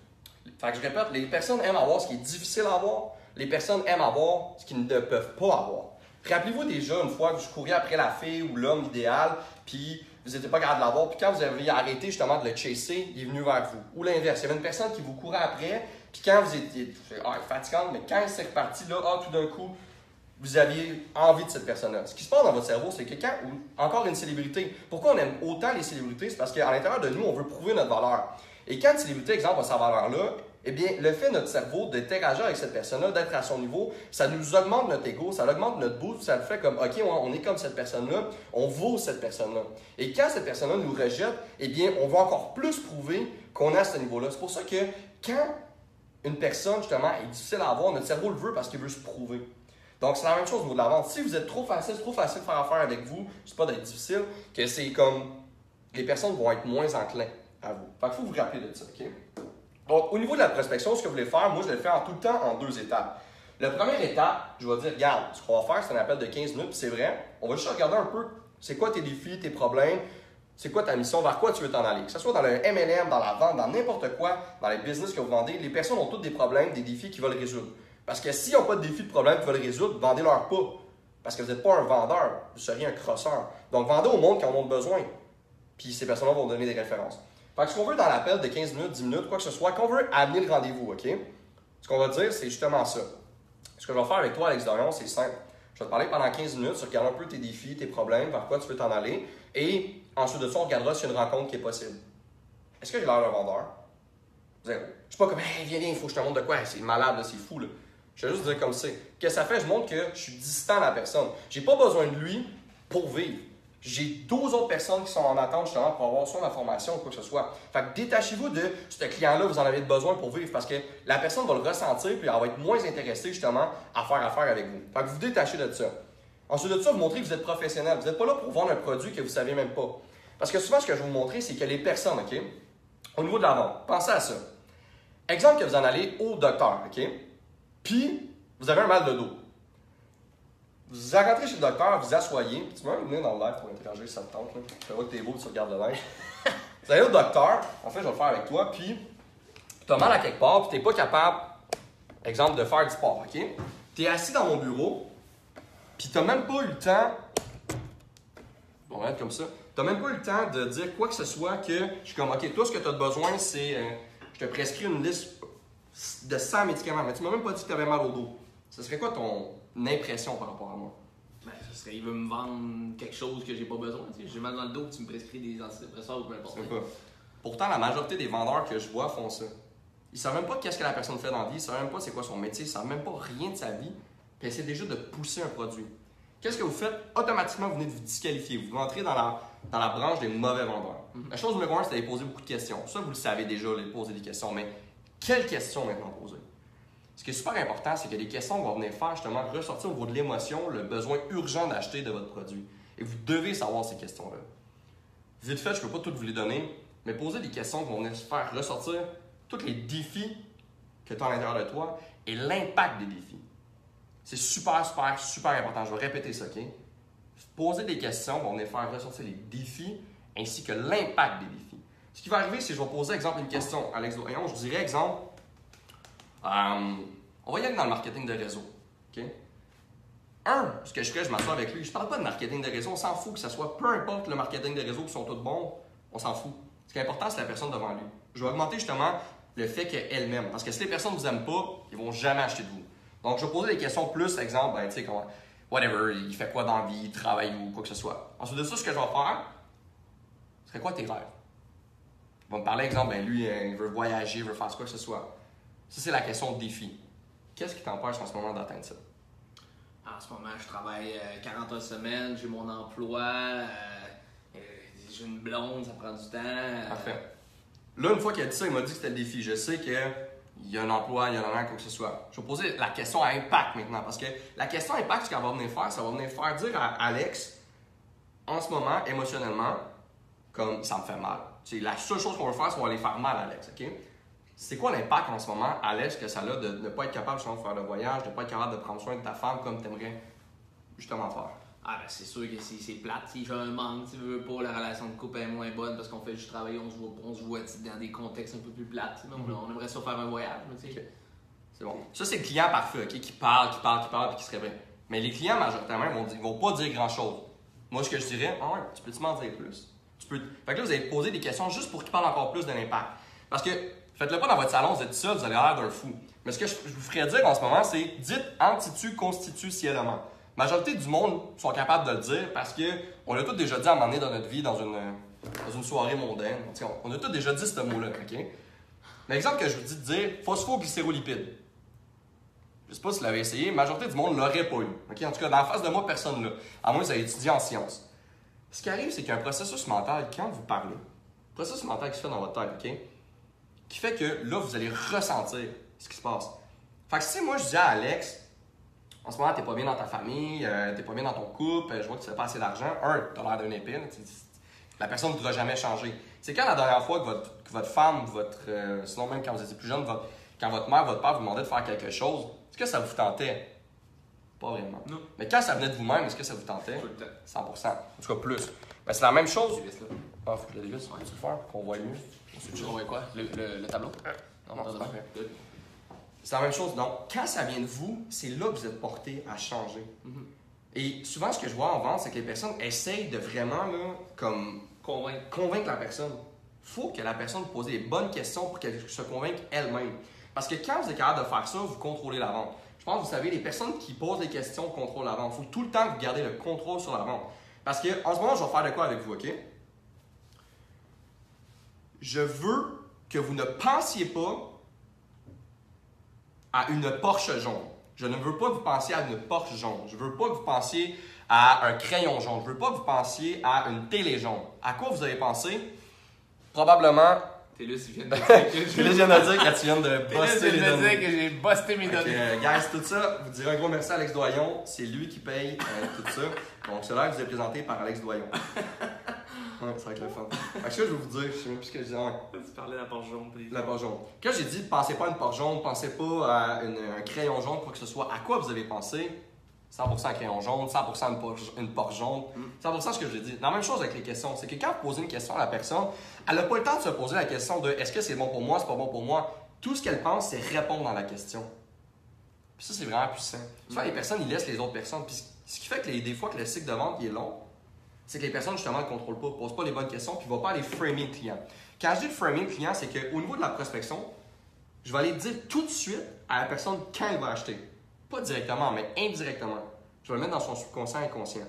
Fait que je répète, les personnes aiment avoir ce qui est difficile à avoir. Les personnes aiment avoir ce qu'ils ne peuvent pas avoir. Rappelez-vous déjà une fois que vous couriez après la fille ou l'homme idéal, puis vous n'étiez pas capable de l'avoir, puis quand vous avez arrêté justement de le chasser, il est venu vers vous. Ou l'inverse, il y avait une personne qui vous courait après, puis quand vous étiez fatigante, mais quand c'est reparti, là, tout d'un coup, vous aviez envie de cette personne-là. Ce qui se passe dans votre cerveau, c'est que quand, encore une célébrité, pourquoi on aime autant les célébrités? C'est parce qu'à l'intérieur de nous, on veut prouver notre valeur. Et quand une célébrité, exemple, a sa valeur-là, eh bien, le fait de notre cerveau d'interagir avec cette personne-là, d'être à son niveau, ça nous augmente notre ego, ça augmente notre boost, ça le fait comme, OK, on est comme cette personne-là, on vaut cette personne-là. Et quand cette personne-là nous rejette, eh bien, on va encore plus prouver qu'on est à ce niveau-là. C'est pour ça que quand une personne, justement, est difficile à avoir, notre cerveau le veut parce qu'il veut se prouver. Donc, c'est la même chose au niveau de la vente. Si vous êtes trop facile de faire affaire avec vous, c'est pas d'être difficile, que c'est comme, les personnes vont être moins enclins à vous. Fait qu'il faut vous rappeler de ça, OK? Donc, au niveau de la prospection, ce que vous voulez faire, moi, je vais le faire tout le temps en 2 étapes. La première étape, je vais dire, regarde, ce qu'on va faire, c'est un appel de 15 minutes, puis c'est vrai, on va juste regarder un peu, c'est quoi tes défis, tes problèmes, c'est quoi ta mission, vers quoi tu veux t'en aller. Que ce soit dans le MLM, dans la vente, dans n'importe quoi, dans les business que vous vendez, les personnes ont toutes des problèmes, des défis qu'ils veulent résoudre. Parce que s'ils n'ont pas de défis, de problèmes qu'ils veulent résoudre, vendez-leur pas. Parce que vous n'êtes pas un vendeur, vous seriez un crosseur. Donc, vendez au monde qui en ont besoin. Puis ces personnes-là vont vous donner des références. Fait que ce qu'on veut dans l'appel de 15 minutes, 10 minutes, quoi que ce soit, qu'on veut amener le rendez-vous, OK? Ce qu'on va dire, c'est justement ça. Ce que je vais faire avec toi, Alex Dorion, c'est simple. Je vais te parler pendant 15 minutes, tu regardes un peu tes défis, tes problèmes, vers quoi tu veux t'en aller. Et ensuite de ça, on regardera s'il y a une rencontre qui est possible. Est-ce que j'ai l'air d'un vendeur? Zéro. Je suis pas comme, hey, viens, il faut que je te montre de quoi. C'est malade, là, c'est fou, là. Je vais juste dire comme c'est. Qu'est-ce que ça fait? Je montre que je suis distant de la personne. J'ai pas besoin de lui pour vivre. J'ai 12 autres personnes qui sont en attente justement pour avoir soit ma formation ou quoi que ce soit. Fait que détachez-vous de ce client-là, vous en avez besoin pour vivre parce que la personne va le ressentir puis elle va être moins intéressée justement à faire affaire avec vous. Fait que vous détachez de ça. Ensuite de ça, vous montrez que vous êtes professionnel. Vous n'êtes pas là pour vendre un produit que vous ne savez même pas. Parce que souvent, ce que je vais vous montrer, c'est que les personnes, OK, au niveau de la vente, pensez à ça. Exemple que vous en allez au docteur, OK, puis vous avez un mal de dos. Vous rentrez chez le docteur, vous asseyez, puis tu peux même venir dans le live pour interagir si ça te tente. Tu vois que t'es beau, tu regardes le live. Vous allez au docteur, en fait, je vais le faire avec toi, puis tu as mal à quelque part, puis tu n'es pas capable, exemple, de faire du sport, OK? Tu es assis dans mon bureau, puis tu n'as même pas eu le temps, on va être comme ça, tu n'as même pas eu le temps de dire quoi que ce soit que je suis comme, OK, toi, ce que tu as besoin, c'est, je te prescris une liste de 100 médicaments, mais tu m'as même pas dit que tu avais mal au dos. Ce serait quoi ton impression par rapport à moi? Ben, ce serait, il veut me vendre quelque chose que j'ai pas besoin. J'ai mal dans le dos, tu me prescris des antidépresseurs ou peu importe. Pourtant, la majorité des vendeurs que je vois font ça. Ils ne savent même pas qu'est-ce que la personne fait dans la vie, ils ne savent même pas c'est quoi son métier, ils ne savent même pas rien de sa vie, puis essaient déjà de pousser un produit. Qu'est-ce que vous faites? Automatiquement, vous venez de vous disqualifier. Vous rentrez dans la branche des mauvais vendeurs. La chose numéro 1, c'est d'aller poser beaucoup de questions. Ça, vous le savez déjà, aller poser des questions, mais quelles questions maintenant poser? Ce qui est super important, c'est que les questions vont venir faire justement ressortir au niveau de l'émotion, le besoin urgent d'acheter de votre produit. Et vous devez savoir ces questions-là. Vite fait, je ne peux pas toutes vous les donner, mais poser des questions qui vont venir faire ressortir tous les défis que tu as à l'intérieur de toi et l'impact des défis. C'est super important. Je vais répéter ça, OK? Poser des questions vont venir faire ressortir les défis ainsi que l'impact des défis. Ce qui va arriver, c'est que je vais poser, exemple, une question à Alex Doyon. Je dirais, exemple, on va y aller dans le marketing de réseau. OK? Ce que je ferais, je m'assois avec lui. Je parle pas de marketing de réseau, on s'en fout que ce soit, peu importe le marketing de réseau qui sont tous bons, on s'en fout. Ce qui est important, c'est la personne devant lui. Je vais augmenter justement le fait qu'elle m'aime. Parce que si les personnes ne vous aiment pas, ils vont jamais acheter de vous. Donc, je vais poser des questions plus, exemple, tu sais, comment, whatever, il fait quoi dans la vie, il travaille où, quoi que ce soit. Ensuite de ça, ce que je vais faire, ce serait quoi tes rêves? Il va me parler, exemple, lui, il veut voyager, il veut faire quoi que ce soit. Ça, c'est la question de défi. Qu'est-ce qui t'empêche en ce moment d'atteindre ça? En ce moment, je travaille 40 heures semaine, j'ai mon emploi, j'ai une blonde, ça prend du temps. Parfait. Là, une fois qu'il a dit ça, il m'a dit que c'était le défi. Je sais qu'il y a un emploi, il y a un quoi que ce soit. Je vais poser la question à impact maintenant. Parce que la question à impact, ce qu'elle va venir faire, ça va venir faire dire à Alex, en ce moment, émotionnellement, comme ça me fait mal. C'est la seule chose qu'on va faire, c'est qu'on va aller faire mal à Alex. OK? C'est quoi l'impact en ce moment, Alex, que ça a de ne pas être capable justement, de faire le voyage, de ne pas être capable de prendre soin de ta femme comme tu aimerais justement faire? Ah ben c'est sûr que c'est plate, si j'ai un manque, tu veux pas, la relation de couple est moins bonne parce qu'on fait juste travailler, on se voit dans des contextes un peu plus plates. On aimerait ça faire un voyage, mais tu sais. Okay. C'est bon. Ça, c'est le client parfait, okay, qui parle, puis qui se réveille. Mais les clients, majoritairement, ils vont pas dire grand-chose. Moi, ce que je dirais, ah ouais, tu peux-tu m'en dire plus? Fait que là, vous allez poser des questions juste pour qu'ils parlent encore plus de l'impact. Parce que, faites-le pas dans votre salon, vous êtes seul, vous avez l'air d'un fou. Mais ce que je vous ferais dire en ce moment, c'est dites constitutionnellement. La majorité du monde sont capables de le dire parce qu'on l'a tous déjà dit à un moment donné dans notre vie, dans une soirée mondaine. On a tous déjà dit ce mot-là, OK? L'exemple que je vous dis de dire phosphoglycérolipide. Je ne sais pas si vous l'avez essayé, la majorité du monde ne l'aurait pas eu. Okay? En tout cas, dans la face de moi, personne ne l'a. À moins que vous avez étudié en sciences. Ce qui arrive, c'est qu'il y a un processus mental, quand vous parlez, un processus mental qui se fait dans votre tête, OK? Qui fait que là, vous allez ressentir ce qui se passe. Fait que si moi, je dis à Alex, en ce moment, t'es pas bien dans ta famille, t'es pas bien dans ton couple, je vois que tu fais pas assez d'argent, t'as l'air d'un épine, la personne ne voudra jamais changer. C'est quand la dernière fois que votre femme, sinon même quand vous étiez plus jeune, quand votre mère, votre père vous demandait de faire quelque chose, est-ce que ça vous tentait? Pas vraiment. Non. Mais quand ça venait de vous-même, est-ce que ça vous tentait? Tout le temps. 100%. En tout cas, plus. Ben, c'est la même chose. Ah, faut que je le dévisse. Peux-tu le faire pour qu'on voit mieux? Tu vois quoi? Le tableau? Non, c'est parfait. C'est la même chose. Donc, quand ça vient de vous, c'est là que vous êtes porté à changer. Et souvent, ce que je vois en vente, c'est que les personnes essayent de vraiment convaincre la personne. Il faut que la personne pose les bonnes questions pour qu'elle se convainque elle-même. Parce que quand vous êtes capable de faire ça, vous contrôlez la vente. Je pense que vous savez, les personnes qui posent des questions contrôlent la vente. Il faut tout le temps que vous gardez le contrôle sur la vente. Parce que en ce moment, je vais faire de quoi avec vous, OK? Je veux que vous ne pensiez pas à une Porsche jaune. Je ne veux pas que vous pensiez à une Porsche jaune. Je ne veux pas que vous pensiez à un crayon jaune. Je ne veux pas que vous pensiez à une télé jaune. À quoi vous avez pensé? Probablement... Télus, il vient de dire que Télus vient de dire que tu viens de buster les données. dire que j'ai busté mes données. Guys, tout ça, vous direz un gros merci à Alex Doyon. C'est lui qui paye tout ça. Donc, cela vous est présenté par Alex Doyon. Ouais, ça va être le fun. Fait que ce que je vais vous dire, je sais même plus ce que je disais. Tu parlais de la Porsche jaune. La Porsche jaune. Quand j'ai dit pensez pas à une Porsche jaune, pensez pas à un crayon jaune, quoi que ce soit, à quoi vous avez pensé? 100% crayon jaune, 100% une Porsche jaune, 100% ce que j'ai dit. La même chose avec les questions, c'est que quand vous posez une question à la personne, elle n'a pas le temps de se poser la question de est-ce que c'est bon pour moi, c'est pas bon pour moi. Tout ce qu'elle pense, c'est répondre à la question. Puis ça, c'est vraiment puissant. Souvent, les personnes, ils laissent les autres personnes. Puis ce qui fait que des fois que le cycle de vente il est long, c'est que les personnes, justement, ne contrôlent pas, ne posent pas les bonnes questions, puis ne vont pas aller framer le client. Quand je dis framer le client, c'est qu'au niveau de la prospection, je vais aller dire tout de suite à la personne quand elle va acheter. Pas directement, mais indirectement. Je vais le mettre dans son subconscient inconscient.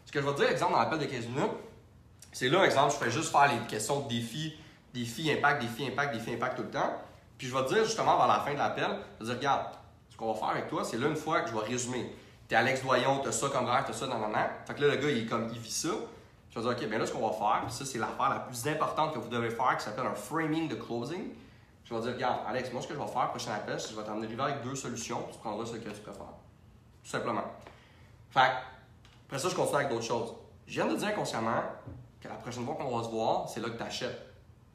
Ce que je vais dire, exemple, dans l'appel de 15 minutes, c'est là, exemple, je fais juste faire les questions de défi, impact tout le temps. Puis je vais te dire, justement, vers la fin de l'appel, je vais dire, regarde, ce qu'on va faire avec toi, c'est là, une fois que je vais résumer. T'es Alex Doyon, t'as ça comme rêve, t'as ça, nanana. Fait que là, le gars, il vit ça. Je vais dire, OK, bien là, ce qu'on va faire, puis ça, c'est l'affaire la plus importante que vous devez faire, qui s'appelle un framing de closing. Je vais dire, regarde, Alex, moi, ce que je vais faire, prochain appel, c'est que je vais t'emmener avec 2 solutions, tu prendras ce que tu préfères. Tout simplement. Fait que, après ça, je continue avec d'autres choses. Je viens de dire inconsciemment que la prochaine fois qu'on va se voir, c'est là que tu achètes.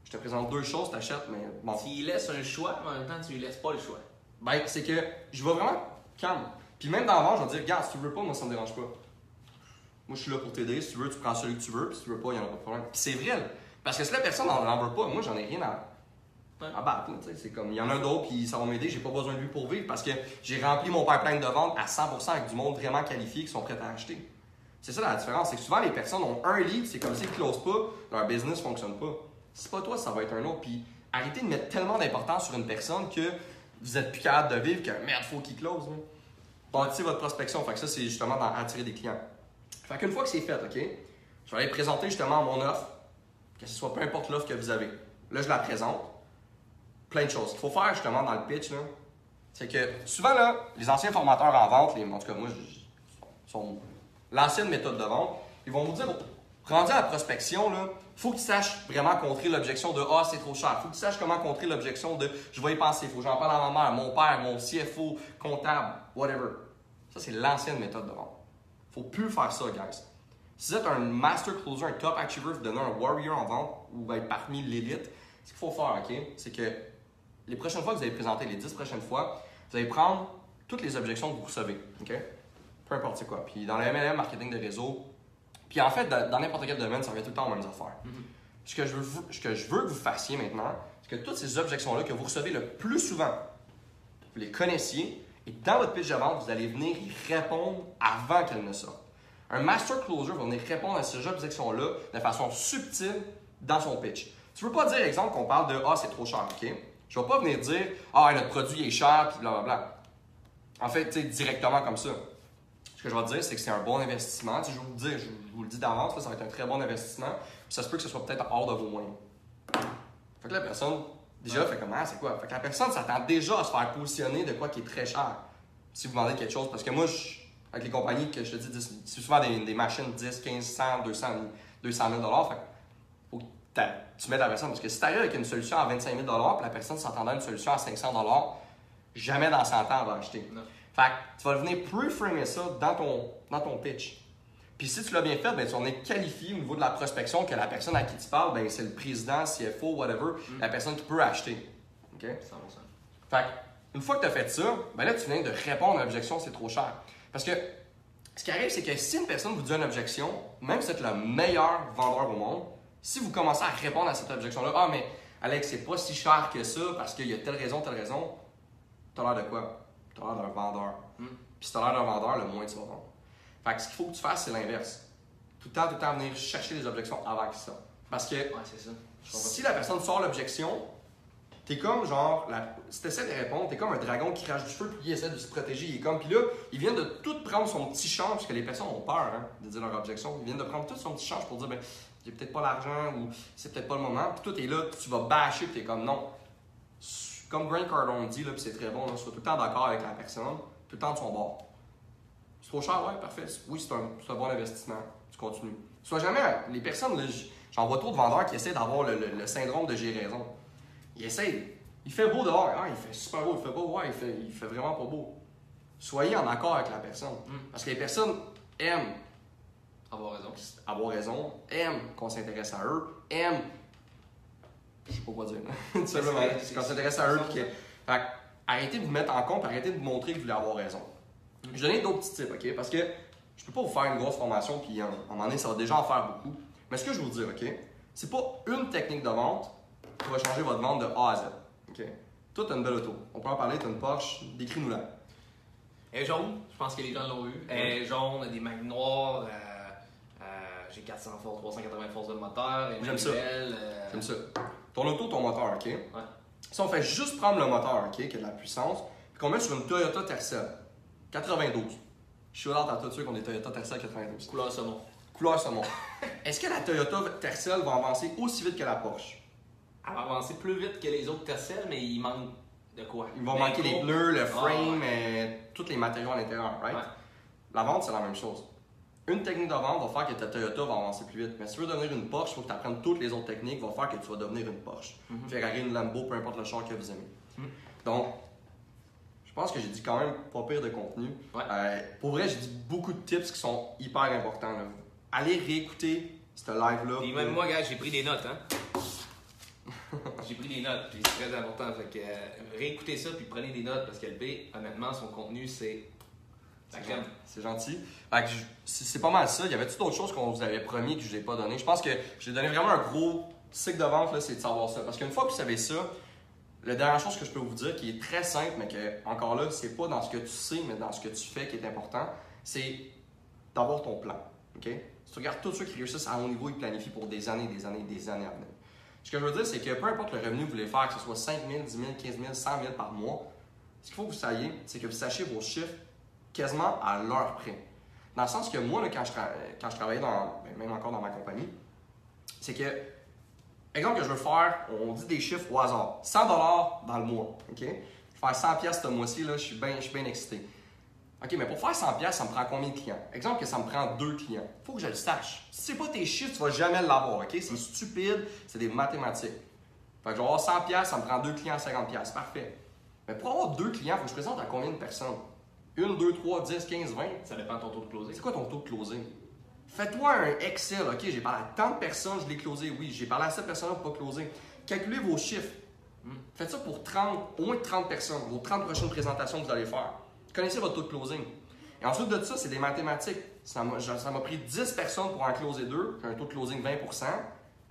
Je te présente 2 choses, tu achètes, mais bon. Tu lui laisses un choix, mais en même temps, tu lui laisses pas le choix. Ben, c'est que je vais vraiment calme. Puis même dans la vente, je vais dire, regarde, si tu veux pas, moi, ça me dérange pas. Moi, je suis là pour t'aider. Si tu veux, tu prends celui que tu veux. Puis si tu veux pas, il n'y en a pas de problème. Puis c'est vrai. Parce que si la personne n'en veut pas, moi, j'en ai rien à battre. C'est comme, il y en a d'autres, puis ça va m'aider, j'ai pas besoin de lui pour vivre parce que j'ai rempli mon pipeline de vente à 100% avec du monde vraiment qualifié qui sont prêts à acheter. C'est ça la différence, c'est que souvent les personnes ont un lead, c'est comme s'ils ne closent pas, leur business ne fonctionne pas. Si c'est pas toi, ça va être un autre. Puis arrêtez de mettre tellement d'importance sur une personne que vous êtes plus capable de vivre que merde, faut qu'il close. Bâtissez votre prospection, fait que ça c'est justement d'attirer des clients. Fait qu'une fois que c'est fait, ok, je vais aller présenter justement mon offre, que ce soit peu importe l'offre que vous avez. Là, je la présente. Plein de choses. Ce qu'il faut faire justement dans le pitch, là, c'est que souvent, là, les anciens formateurs en vente, en tout cas moi, sont l'ancienne méthode de vente, ils vont vous dire, rendu à la prospection, il faut que tu saches vraiment contrer l'objection de « Ah, c'est trop cher ». Il faut que tu saches comment contrer l'objection de « Je vais y penser ». Il faut que j'en parle à ma mère, mon père, mon CFO, comptable, whatever. Ça, c'est l'ancienne méthode de vente. Il ne faut plus faire ça, guys. Si vous êtes un master closer, un top achiever, vous donnez un warrior en vente ou être parmi l'élite, ce qu'il faut faire, OK, c'est que les prochaines fois que vous allez présenter, les 10 prochaines fois, vous allez prendre toutes les objections que vous recevez. OK? Peu importe c'est quoi. Puis dans le MLM, marketing de réseau, puis en fait, dans n'importe quel domaine, ça revient tout le temps aux mêmes affaires. Ce que je veux que vous fassiez maintenant, c'est que toutes ces objections-là que vous recevez le plus souvent, vous les connaissiez, et dans votre pitch de vente, vous allez venir y répondre avant qu'elles ne sortent. Un master closer va venir répondre à ces objections-là de façon subtile dans son pitch. Tu ne veux pas dire, exemple, qu'on parle de « Ah, c'est trop cher, OK? » Je ne vais pas venir dire « Ah, notre produit est cher, puis blablabla. » En fait, tu sais, directement comme ça. Ce que je vais te dire, c'est que c'est un bon investissement. Tu sais, je vous le dis d'avance, ça va être un très bon investissement. Puis ça se peut que ce soit peut-être hors de vos moyens. Fait que la personne, déjà, fait comme « Ah, c'est quoi? » Fait que la personne s'attend déjà à se faire positionner de quoi qui est très cher. Si vous vendez quelque chose. Parce que moi, avec les compagnies que je te dis, c'est souvent des machines 10, 15, 100, 200 000 $. Fait faut que tu mets la personne. Parce que si tu arrives avec une solution à 25 000 $, puis la personne s'attendait à une solution à 500 $, jamais dans 100 ans elle va acheter. Non. Fait que tu vas venir pre-framer ça dans ton pitch. Puis si tu l'as bien fait, ben, tu en es qualifié au niveau de la prospection que la personne à qui tu parles, ben, c'est le président, CFO, whatever, la personne qui peut acheter. OK? 100%. Fait que, une fois que tu as fait ça, ben là, tu viens de répondre à l'objection, c'est trop cher. Parce que ce qui arrive, c'est que si une personne vous dit une objection, même si vous êtes le meilleur vendeur au monde, si vous commencez à répondre à cette objection-là, « Ah, mais Alex, c'est pas si cher que ça parce qu'il y a telle raison, t'as l'air de quoi? T'as l'air d'un vendeur. Puis si t'as l'air d'un vendeur, le moins tu vas vendre. Fait que ce qu'il faut que tu fasses, c'est l'inverse. Tout le temps venir chercher les objections avant qu'ils sortent. Parce que c'est ça. Si la personne sort l'objection, t'es comme genre, si t'essaies de répondre, t'es comme un dragon qui crache du feu puis il essaie de se protéger. Il est comme, puis là, il vient de tout prendre son petit change, parce que les personnes ont peur de dire leur objection. Ils viennent de prendre tout son petit change pour dire, ben, j'ai peut-être pas l'argent ou c'est peut-être pas le moment. Puis toi, t'es là, tu vas bâcher, puis t'es comme, non. Comme Grant Cardone dit, puis c'est très bon, là, sois tout le temps d'accord avec la personne, tout le temps de son bord. C'est trop cher, ouais, parfait. Oui, c'est un bon investissement. Tu continues. Sois jamais. Les personnes, j'en vois trop de vendeurs qui essaient d'avoir le syndrome de j'ai raison. Ils essayent. Il fait beau dehors. Ah, il fait super beau. Il fait beau. Ouais, il fait vraiment pas beau. Soyez en accord avec la personne. Parce que les personnes aiment avoir raison, aiment qu'on s'intéresse à eux, aiment. Je sais pas quoi dire. Tout simplement, qu'on s'intéresse à eux. Fait arrêtez de vous mettre en compte, arrêtez de vous montrer que vous voulez avoir raison. Je vais donner d'autres petits tips, OK? Parce que je peux pas vous faire une grosse formation, puis à un moment donné, ça va déjà en faire beaucoup. Mais ce que je vais vous dire, OK? C'est pas une technique de vente qui va changer votre vente de A à Z. OK? Toi, t'as une belle auto. On peut en parler, t'as une Porsche, décris-nous-la. Elle est jaune, je pense que les gens l'ont eu. Elle est jaune, des mags noirs, j'ai 400 forces, 380 forces de moteur. J'aime ça. J'aime ça. Ton auto, ton moteur, OK? Ouais. Si on fait juste prendre le moteur, OK, qui a de la puissance, puis qu'on met sur une Toyota Tercel, 92. Je suis là dans tout sûr qu'on est Toyota Tercel 92. Couleur saumon. Couleur saumon. Est-ce que la Toyota Tercel va avancer aussi vite que la Porsche? Elle va avancer plus vite que les autres Tercel, mais il manque de quoi? Il va manquer les pneus, le frame, tous les matériaux à l'intérieur, right? Ouais. La vente, c'est la même chose. Une technique de vente va faire que ta Toyota va avancer plus vite. Mais si tu veux devenir une Porsche, il faut que tu apprennes toutes les autres techniques, va faire que tu vas devenir une Porsche. Ferrari, une Lambo, peu importe le char que vous aimez. Donc, je pense que j'ai dit quand même pas pire de contenu. Ouais. Pour vrai, j'ai dit beaucoup de tips qui sont hyper importants. Là. Allez réécouter ce live-là. Et même moi, gars, j'ai pris des notes. J'ai pris des notes, puis c'est très important. Fait que réécoutez ça, puis prenez des notes, parce que le B, honnêtement, son contenu, c'est... C'est gentil. Fait que c'est pas mal ça. Il y avait-tu d'autres choses qu'on vous avait promis que je vous ai pas donné? Je pense que j'ai donné vraiment un gros cycle de vente, là, c'est de savoir ça. Parce qu'une fois que vous savez ça, la dernière chose que je peux vous dire, qui est très simple, mais que, encore là, c'est pas dans ce que tu sais, mais dans ce que tu fais qui est important, c'est d'avoir ton plan. OK? Si tu regardes tous ceux qui réussissent à haut niveau, ils planifient pour des années, des années, des années à venir. Ce que je veux dire, c'est que peu importe le revenu que vous voulez faire, que ce soit 5 000, 10 000, 15 000, 100 000 par mois, ce qu'il faut que vous sachiez, c'est que vous sachiez vos chiffres quasiment à l'heure près. Dans le sens que moi, là, quand je travaillais même encore dans ma compagnie, c'est que, exemple que je veux faire, on dit des chiffres au hasard, 100 $ dans le mois. OK? Je vais faire 100 pièces ce mois-ci, là, je suis bien excité. OK, mais pour faire 100 pièces, ça me prend combien de clients? Exemple que ça me prend 2 clients. Il faut que je le sache. Si c'est pas tes chiffres, tu vas jamais l'avoir. OK? C'est stupide, c'est des mathématiques. Fait que je vais avoir 100 pièces, ça me prend 2 clients à 50 pièces. Parfait. Mais pour avoir 2 clients, il faut que je présente à combien de personnes? 1, 2, 3, 10, 15, 20? Ça dépend de ton taux de closing. C'est quoi ton taux de closing? Fais-toi un Excel. OK, j'ai parlé à tant de personnes, je l'ai closé. Oui, j'ai parlé à cette personne-là pour pas closer. Calculez vos chiffres. Faites ça pour au moins 30 personnes, vos 30 prochaines présentations que vous allez faire. Connaissez votre taux de closing. Et ensuite de ça, c'est des mathématiques. Ça m'a pris 10 personnes pour en closer 2. J'ai un taux de closing 20 %.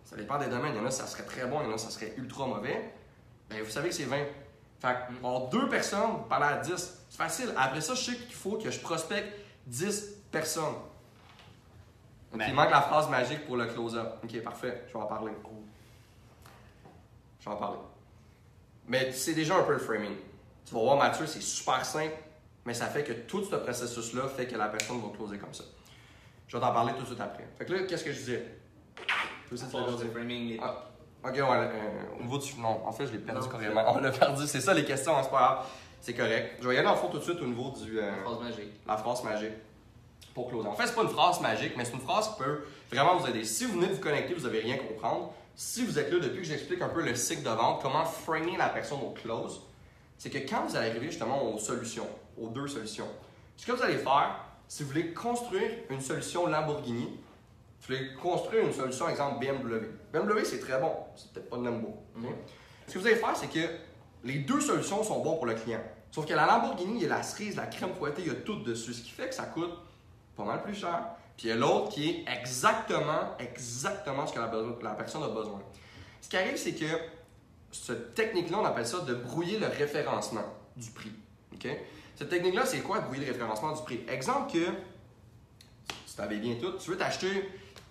Ça dépend des domaines. Il y en a, ça serait très bon. Il y en a, ça serait ultra mauvais. Bien, vous savez que c'est 20. Fait que, pour avoir 2 personnes, vous parlez à 10. C'est facile. Après ça, je sais qu'il faut que je prospecte 10 personnes. Okay, il manque la phrase magique pour le close-up. OK, parfait. Je vais en parler. Mais c'est déjà un peu le framing. Tu vas voir, Mathieu, c'est super simple. Mais ça fait que tout ce processus-là fait que la personne va closer comme ça. Je vais t'en parler tout de suite après. Fait que là, qu'est-ce que je disais? C'est le framing. Ok, ouais. Au niveau du. Non, en fait, je l'ai perdu carrément. On l'a perdu. C'est ça les questions, hein, c'est pas grave. C'est correct. Je vais y aller en fond tout de suite au niveau du. La phrase magique. La phrase magique. Pour closer. En fait, c'est pas une phrase magique, mais c'est une phrase qui peut vraiment vous aider. Si vous venez de vous connecter, vous n'avez rien comprendre. Si vous êtes là depuis que j'explique un peu le cycle de vente, comment framer la personne au close, c'est que quand vous allez arriver justement aux solutions, aux 2 solutions, ce que vous allez faire, si vous voulez construire une solution Lamborghini, vous voulez construire une solution, exemple BMW. BMW, c'est très bon, c'est peut-être pas de Lambo. Ce que vous allez faire, c'est que les 2 solutions sont bonnes pour le client. Sauf que la Lamborghini, il y a la cerise, la crème fouettée, il y a tout dessus, ce qui fait que ça coûte pas mal plus cher. Puis il y a l'autre qui est exactement ce que la personne a besoin. Ce qui arrive, c'est que cette technique-là, on appelle ça de brouiller le référencement du prix. Okay? Cette technique-là, c'est quoi, brouiller le référencement du prix? Exemple que, si tu avais bien tout, tu veux t'acheter,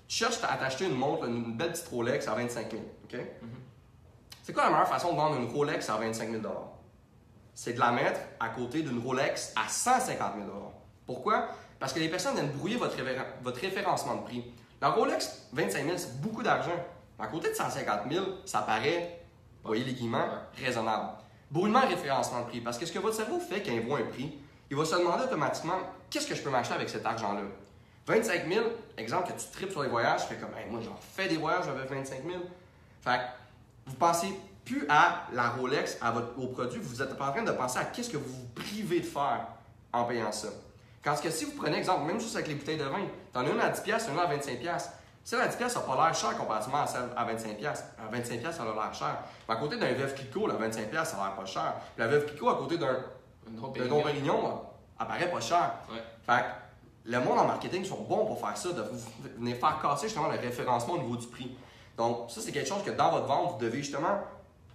tu cherches à t'acheter une montre, une belle petite Rolex à 25 000. Okay? C'est quoi la meilleure façon de vendre une Rolex à 25 000 $? C'est de la mettre à côté d'une Rolex à 150 000 $. Pourquoi? Parce que les personnes viennent brouiller votre référencement de prix. La Rolex, 25 000 $, c'est beaucoup d'argent. À côté de 150 000 $, ça paraît, voyez les guillemets, raisonnable. Brouillement et référencement de prix. Parce que ce que votre cerveau fait quand il voit un prix, il va se demander automatiquement qu'est-ce que je peux m'acheter avec cet argent-là. 25 000 $, exemple que tu tripes sur les voyages, tu fais comme moi j'en fais des voyages avec 25 000 $. Fait que vous pensez plus à la Rolex, au produit, vous êtes en train de penser à qu'est-ce que vous vous privez de faire en payant ça. Quand que si vous prenez exemple, même juste avec les bouteilles de vin, t'en as une à 10$, une à 25$. Celle à 10$, ça n'a pas l'air cher comparativement à celle à 25$. À 25$, ça a l'air cher. Mais à côté d'un Veuve Clicquot, la 25$, ça a l'air pas cher. Puis la Veuve Clicquot, à côté d'un Dom Pérignon, elle paraît pas cher. Ouais. Fait que le monde en marketing sont bons pour faire ça, de venir faire casser justement le référencement au niveau du prix. Donc, ça, c'est quelque chose que dans votre vente, vous devez justement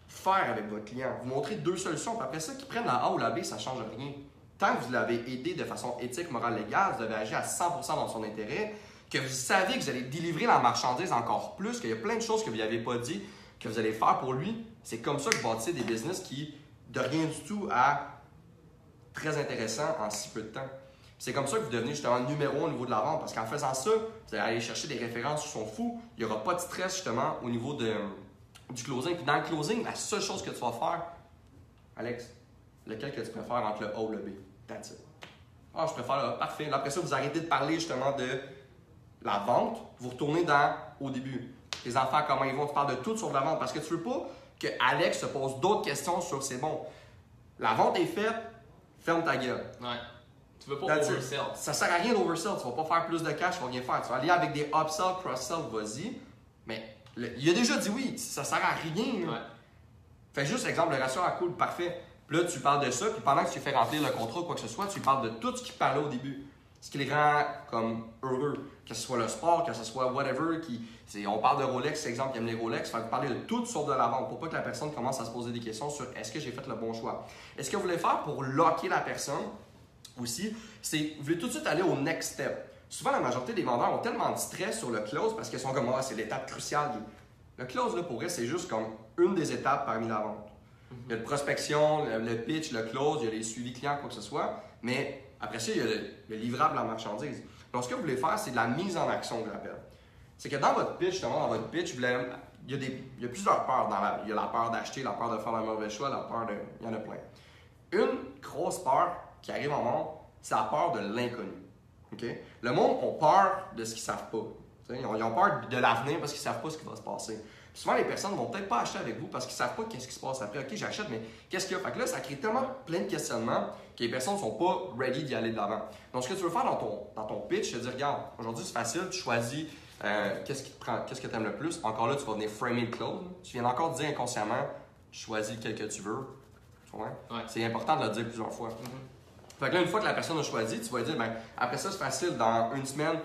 faire avec votre client. Vous montrez 2 solutions, puis après ça, qu'ils prennent la A ou la B, ça ne change rien. Tant que vous l'avez aidé de façon éthique, morale, légale, vous avez agi à 100% dans son intérêt, que vous savez que vous allez délivrer la marchandise encore plus, qu'il y a plein de choses que vous n'avez pas dit, que vous allez faire pour lui, c'est comme ça que vous bâtissez des business qui, de rien du tout à très intéressant en si peu de temps. C'est comme ça que vous devenez justement numéro 1 au niveau de la vente, parce qu'en faisant ça, vous allez aller chercher des références qui sont fous, il n'y aura pas de stress justement au niveau du closing. Puis dans le closing, la seule chose que tu vas faire, Alex, lequel que tu préfères entre le A ou le B? That's it. Ah, je préfère le A. Parfait. Après ça, vous arrêtez de parler justement de la vente. Vous retournez au début. Les enfants, comment ils vont? Tu parles de tout sur la vente. Parce que tu veux pas que Alex se pose d'autres questions sur c'est bon. La vente est faite, ferme ta gueule. Ouais. Tu veux pas oversell. Ça sert à rien d'oversell. Tu vas pas faire plus de cash, tu vas rien faire. Tu vas aller avec des upsell, cross-sell, vas-y. Mais il a déjà dit oui. Ça sert à rien. Ouais. Fais juste exemple, le ratio à cool, parfait. Puis là, tu parles de ça, puis pendant que tu fais remplir le contrat ou quoi que ce soit, tu parles de tout ce qu'il parlait au début. Ce qui les rend comme heureux. Que ce soit le sport, que ce soit whatever. On parle de Rolex, exemple, ils aiment les Rolex. Fait que vous parlez de tout sauf de la vente pour pas que la personne commence à se poser des questions sur est-ce que j'ai fait le bon choix. Et ce que vous voulez faire pour locker la personne aussi, c'est vous voulez tout de suite aller au next step. Souvent, la majorité des vendeurs ont tellement de stress sur le close parce qu'ils sont comme c'est l'étape cruciale. Le close, là, pour eux, c'est juste comme une des étapes parmi la vente. Il y a le prospection, le pitch, le close, il y a les suivis clients, quoi que ce soit. Mais après ça, il y a le livrable en marchandise. Donc, ce que vous voulez faire, c'est de la mise en action, que j'appelle. C'est que dans votre pitch, justement, dans votre pitch, il y a plusieurs peurs. Il y a la peur d'acheter, la peur de faire le mauvais choix, la peur de... Il y en a plein. Une grosse peur qui arrive en monde, c'est la peur de l'inconnu. Okay? Le monde a peur de ce qu'ils ne savent pas. Ils ont peur de l'avenir parce qu'ils ne savent pas ce qui va se passer. Puis souvent, les personnes ne vont peut-être pas acheter avec vous parce qu'ils ne savent pas qu'est-ce qui se passe après. OK, j'achète, mais qu'est-ce qu'il y a? Fait que là, ça crée tellement plein de questionnements que les personnes ne sont pas ready d'y aller de l'avant. Donc, ce que tu veux faire dans ton pitch, c'est de dire, regarde, aujourd'hui, c'est facile, tu choisis qu'est-ce qui te prend, qu'est-ce que tu aimes le plus. Encore là, tu vas venir framer le close. Tu viens encore dire inconsciemment, choisis lequel que tu veux. Tu vois? Ouais. C'est important de le dire plusieurs fois. Fait que là, une fois que la personne a choisi, tu vas dire, ben, après ça, c'est facile, dans une semaine,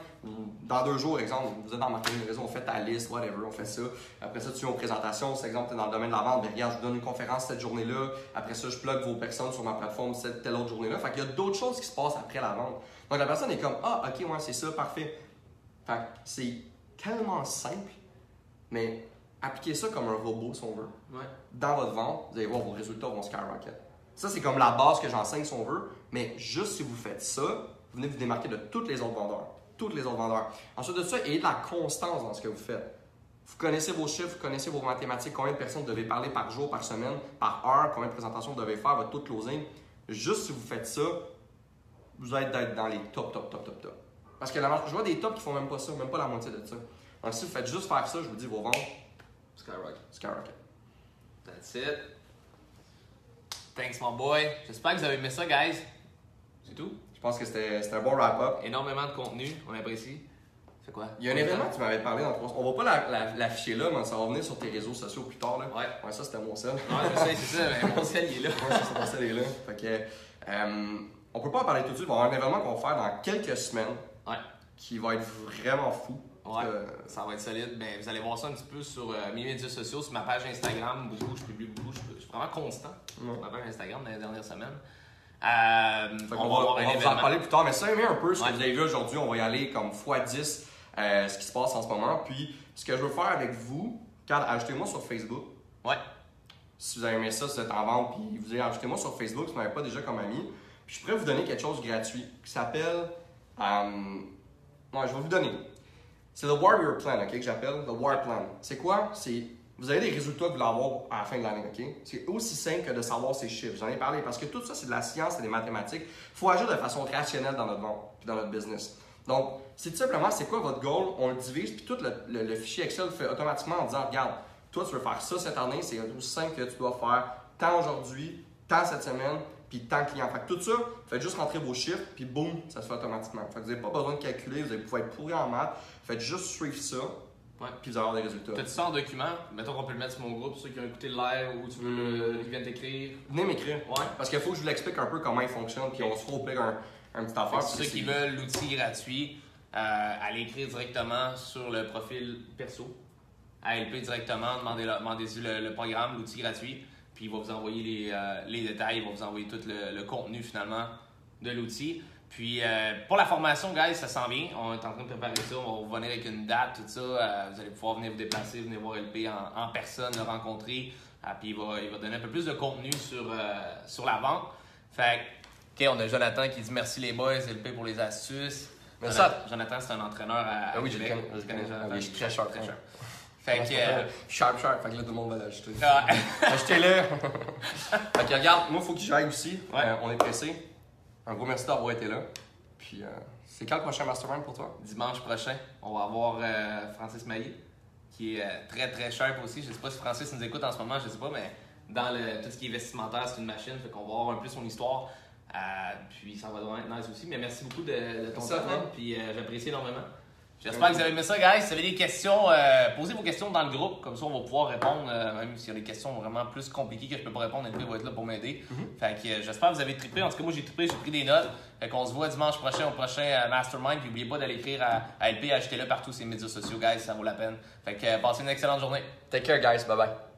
dans 2 jours, exemple, vous êtes dans marketing de réseau, on fait ta liste, whatever, on fait ça. Après ça, tu viens aux présentations, c'est exemple, tu es dans le domaine de la vente, ben, regarde, je vous donne une conférence cette journée-là. Après ça, je plug vos personnes sur ma plateforme cette telle autre journée-là. Fait qu'il y a d'autres choses qui se passent après la vente. Donc la personne est comme, ah, ok, ouais, c'est ça, parfait. Fait que c'est tellement simple, mais appliquez ça comme un robot, si on veut. Ouais. Dans votre vente, vous allez voir, vos résultats vont skyrocket. Ça, c'est comme la base que j'enseigne, si on veut. Mais juste si vous faites ça, vous venez vous démarquer de tous les autres vendeurs. Tous les autres vendeurs. Ensuite de ça, ayez de la constance dans ce que vous faites. Vous connaissez vos chiffres, vous connaissez vos mathématiques, combien de personnes vous devez parler par jour, par semaine, par heure, combien de présentations vous devez faire, votre taux de closing. Juste si vous faites ça, vous allez être dans les top. Parce que je vois des tops qui font même pas ça, même pas la moitié de ça. Donc si vous faites juste faire ça, je vous dis, vos ventes, skyrocket. That's it. Thanks, my boy. J'espère que vous avez aimé ça, guys. C'est tout. Je pense que c'était un bon wrap-up. Énormément de contenu, on apprécie. C'est quoi? Il y a un événement que tu m'avais parlé dans 3 semaines. On va pas l'afficher là, mais ça va venir sur tes réseaux sociaux plus tard. Là. Ouais, ça c'était mon sel. Ouais, je sais, c'est ça, mais mon sel il est là. Mon sel est là. Fait que, on peut pas en parler tout de suite. Il va y avoir un événement qu'on va faire dans quelques semaines. Ouais. Qui va être vraiment fou. Ouais, ça va être solide. Ben, vous allez voir ça un petit peu sur mes médias sociaux, sur ma page Instagram. Beaucoup, je publie beaucoup. Je suis vraiment constant sur ma page Instagram dans les dernières semaines. On va vous en parler plus tard, mais ça, un peu ce que vous avez vu aujourd'hui, on va y aller comme x10 ce qui se passe en ce moment. Puis, ce que je veux faire avec vous, ajoutez-moi sur Facebook. Ouais. Si vous avez aimé ça, si vous êtes en vente, puis vous allez ajoutez-moi sur Facebook si vous ne m'avez pas déjà comme ami. Puis, je pourrais vous donner quelque chose de gratuit qui s'appelle. Je vais vous donner. C'est le Warrior Plan, ok, que j'appelle. Le Warrior Plan. C'est quoi? Vous avez des résultats que vous voulez avoir à la fin de l'année, ok? C'est aussi simple que de savoir ces chiffres. J'en ai parlé parce que tout ça, c'est de la science, c'est des mathématiques. Il faut agir de façon rationnelle dans notre vente et dans notre business. Donc, c'est tout simplement, c'est quoi votre goal? On le divise, puis tout le fichier Excel le fait automatiquement en disant, regarde, toi, tu veux faire ça cette année, c'est aussi simple que tu dois faire tant aujourd'hui, tant cette semaine, puis tant client. Fait que tout ça, faites juste rentrer vos chiffres, puis boum, ça se fait automatiquement. Fait que vous n'avez pas besoin de calculer, vous allez pouvoir être pourri en maths. Faites juste suivre ça, puis vous allez avoir des résultats. T'as-tu ça en document? Mettons qu'on peut le mettre sur mon groupe, ceux qui ont écouté le live ou tu veux qu'ils viennent t'écrire. Venez m'écrire. Ouais. Parce qu'il faut que je vous l'explique un peu comment il fonctionne, puis on se fera au pire un petit affaire. Ceux qui veulent l'outil gratuit, allez écrire directement sur le profil perso. À LP directement, demandez-y le programme, l'outil gratuit. Puis il va vous envoyer les détails, il va vous envoyer tout le contenu finalement de l'outil. Puis pour la formation, guys, ça s'en vient. On est en train de préparer ça. On va revenir avec une date, tout ça. Vous allez pouvoir venir vous déplacer, venir voir LP en personne, le rencontrer. Puis il va donner un peu plus de contenu sur la vente. Fait que, OK, on a Jonathan qui dit merci les boys, LP pour les astuces. Jonathan, c'est un entraîneur à oui, je connais Jonathan. Je suis très sharp. Fait que. Sharp. Fait que là, tout le monde va l'acheter. Achetez-le. Fait que regarde, moi, il faut que j'aille aussi. On est pressé. Un gros merci d'avoir été là. Puis, c'est quand le prochain mastermind pour toi? Dimanche prochain, on va avoir Francis Maillet, qui est très très sharp aussi. Je ne sais pas si Francis nous écoute en ce moment, je ne sais pas, mais dans tout ce qui est vestimentaire, c'est une machine. Fait qu'on va voir un peu son histoire. Puis, ça va vraiment être nice aussi. Mais merci beaucoup de ton temps. Puis, j'apprécie énormément. J'espère que vous avez aimé ça, guys. Si vous avez des questions, posez vos questions dans le groupe. Comme ça, on va pouvoir répondre. Même s'il y a des questions vraiment plus compliquées que je peux pas répondre, LP va être là pour m'aider. Fait que j'espère que vous avez trippé. En tout cas, moi, j'ai trippé, j'ai pris des notes. Fait qu'on se voit dimanche prochain au prochain Mastermind. Puis n'oubliez pas d'aller écrire à LP, achetez-le partout sur les médias sociaux, guys. Ça vaut la peine. Fait que passez une excellente journée. Take care, guys. Bye bye.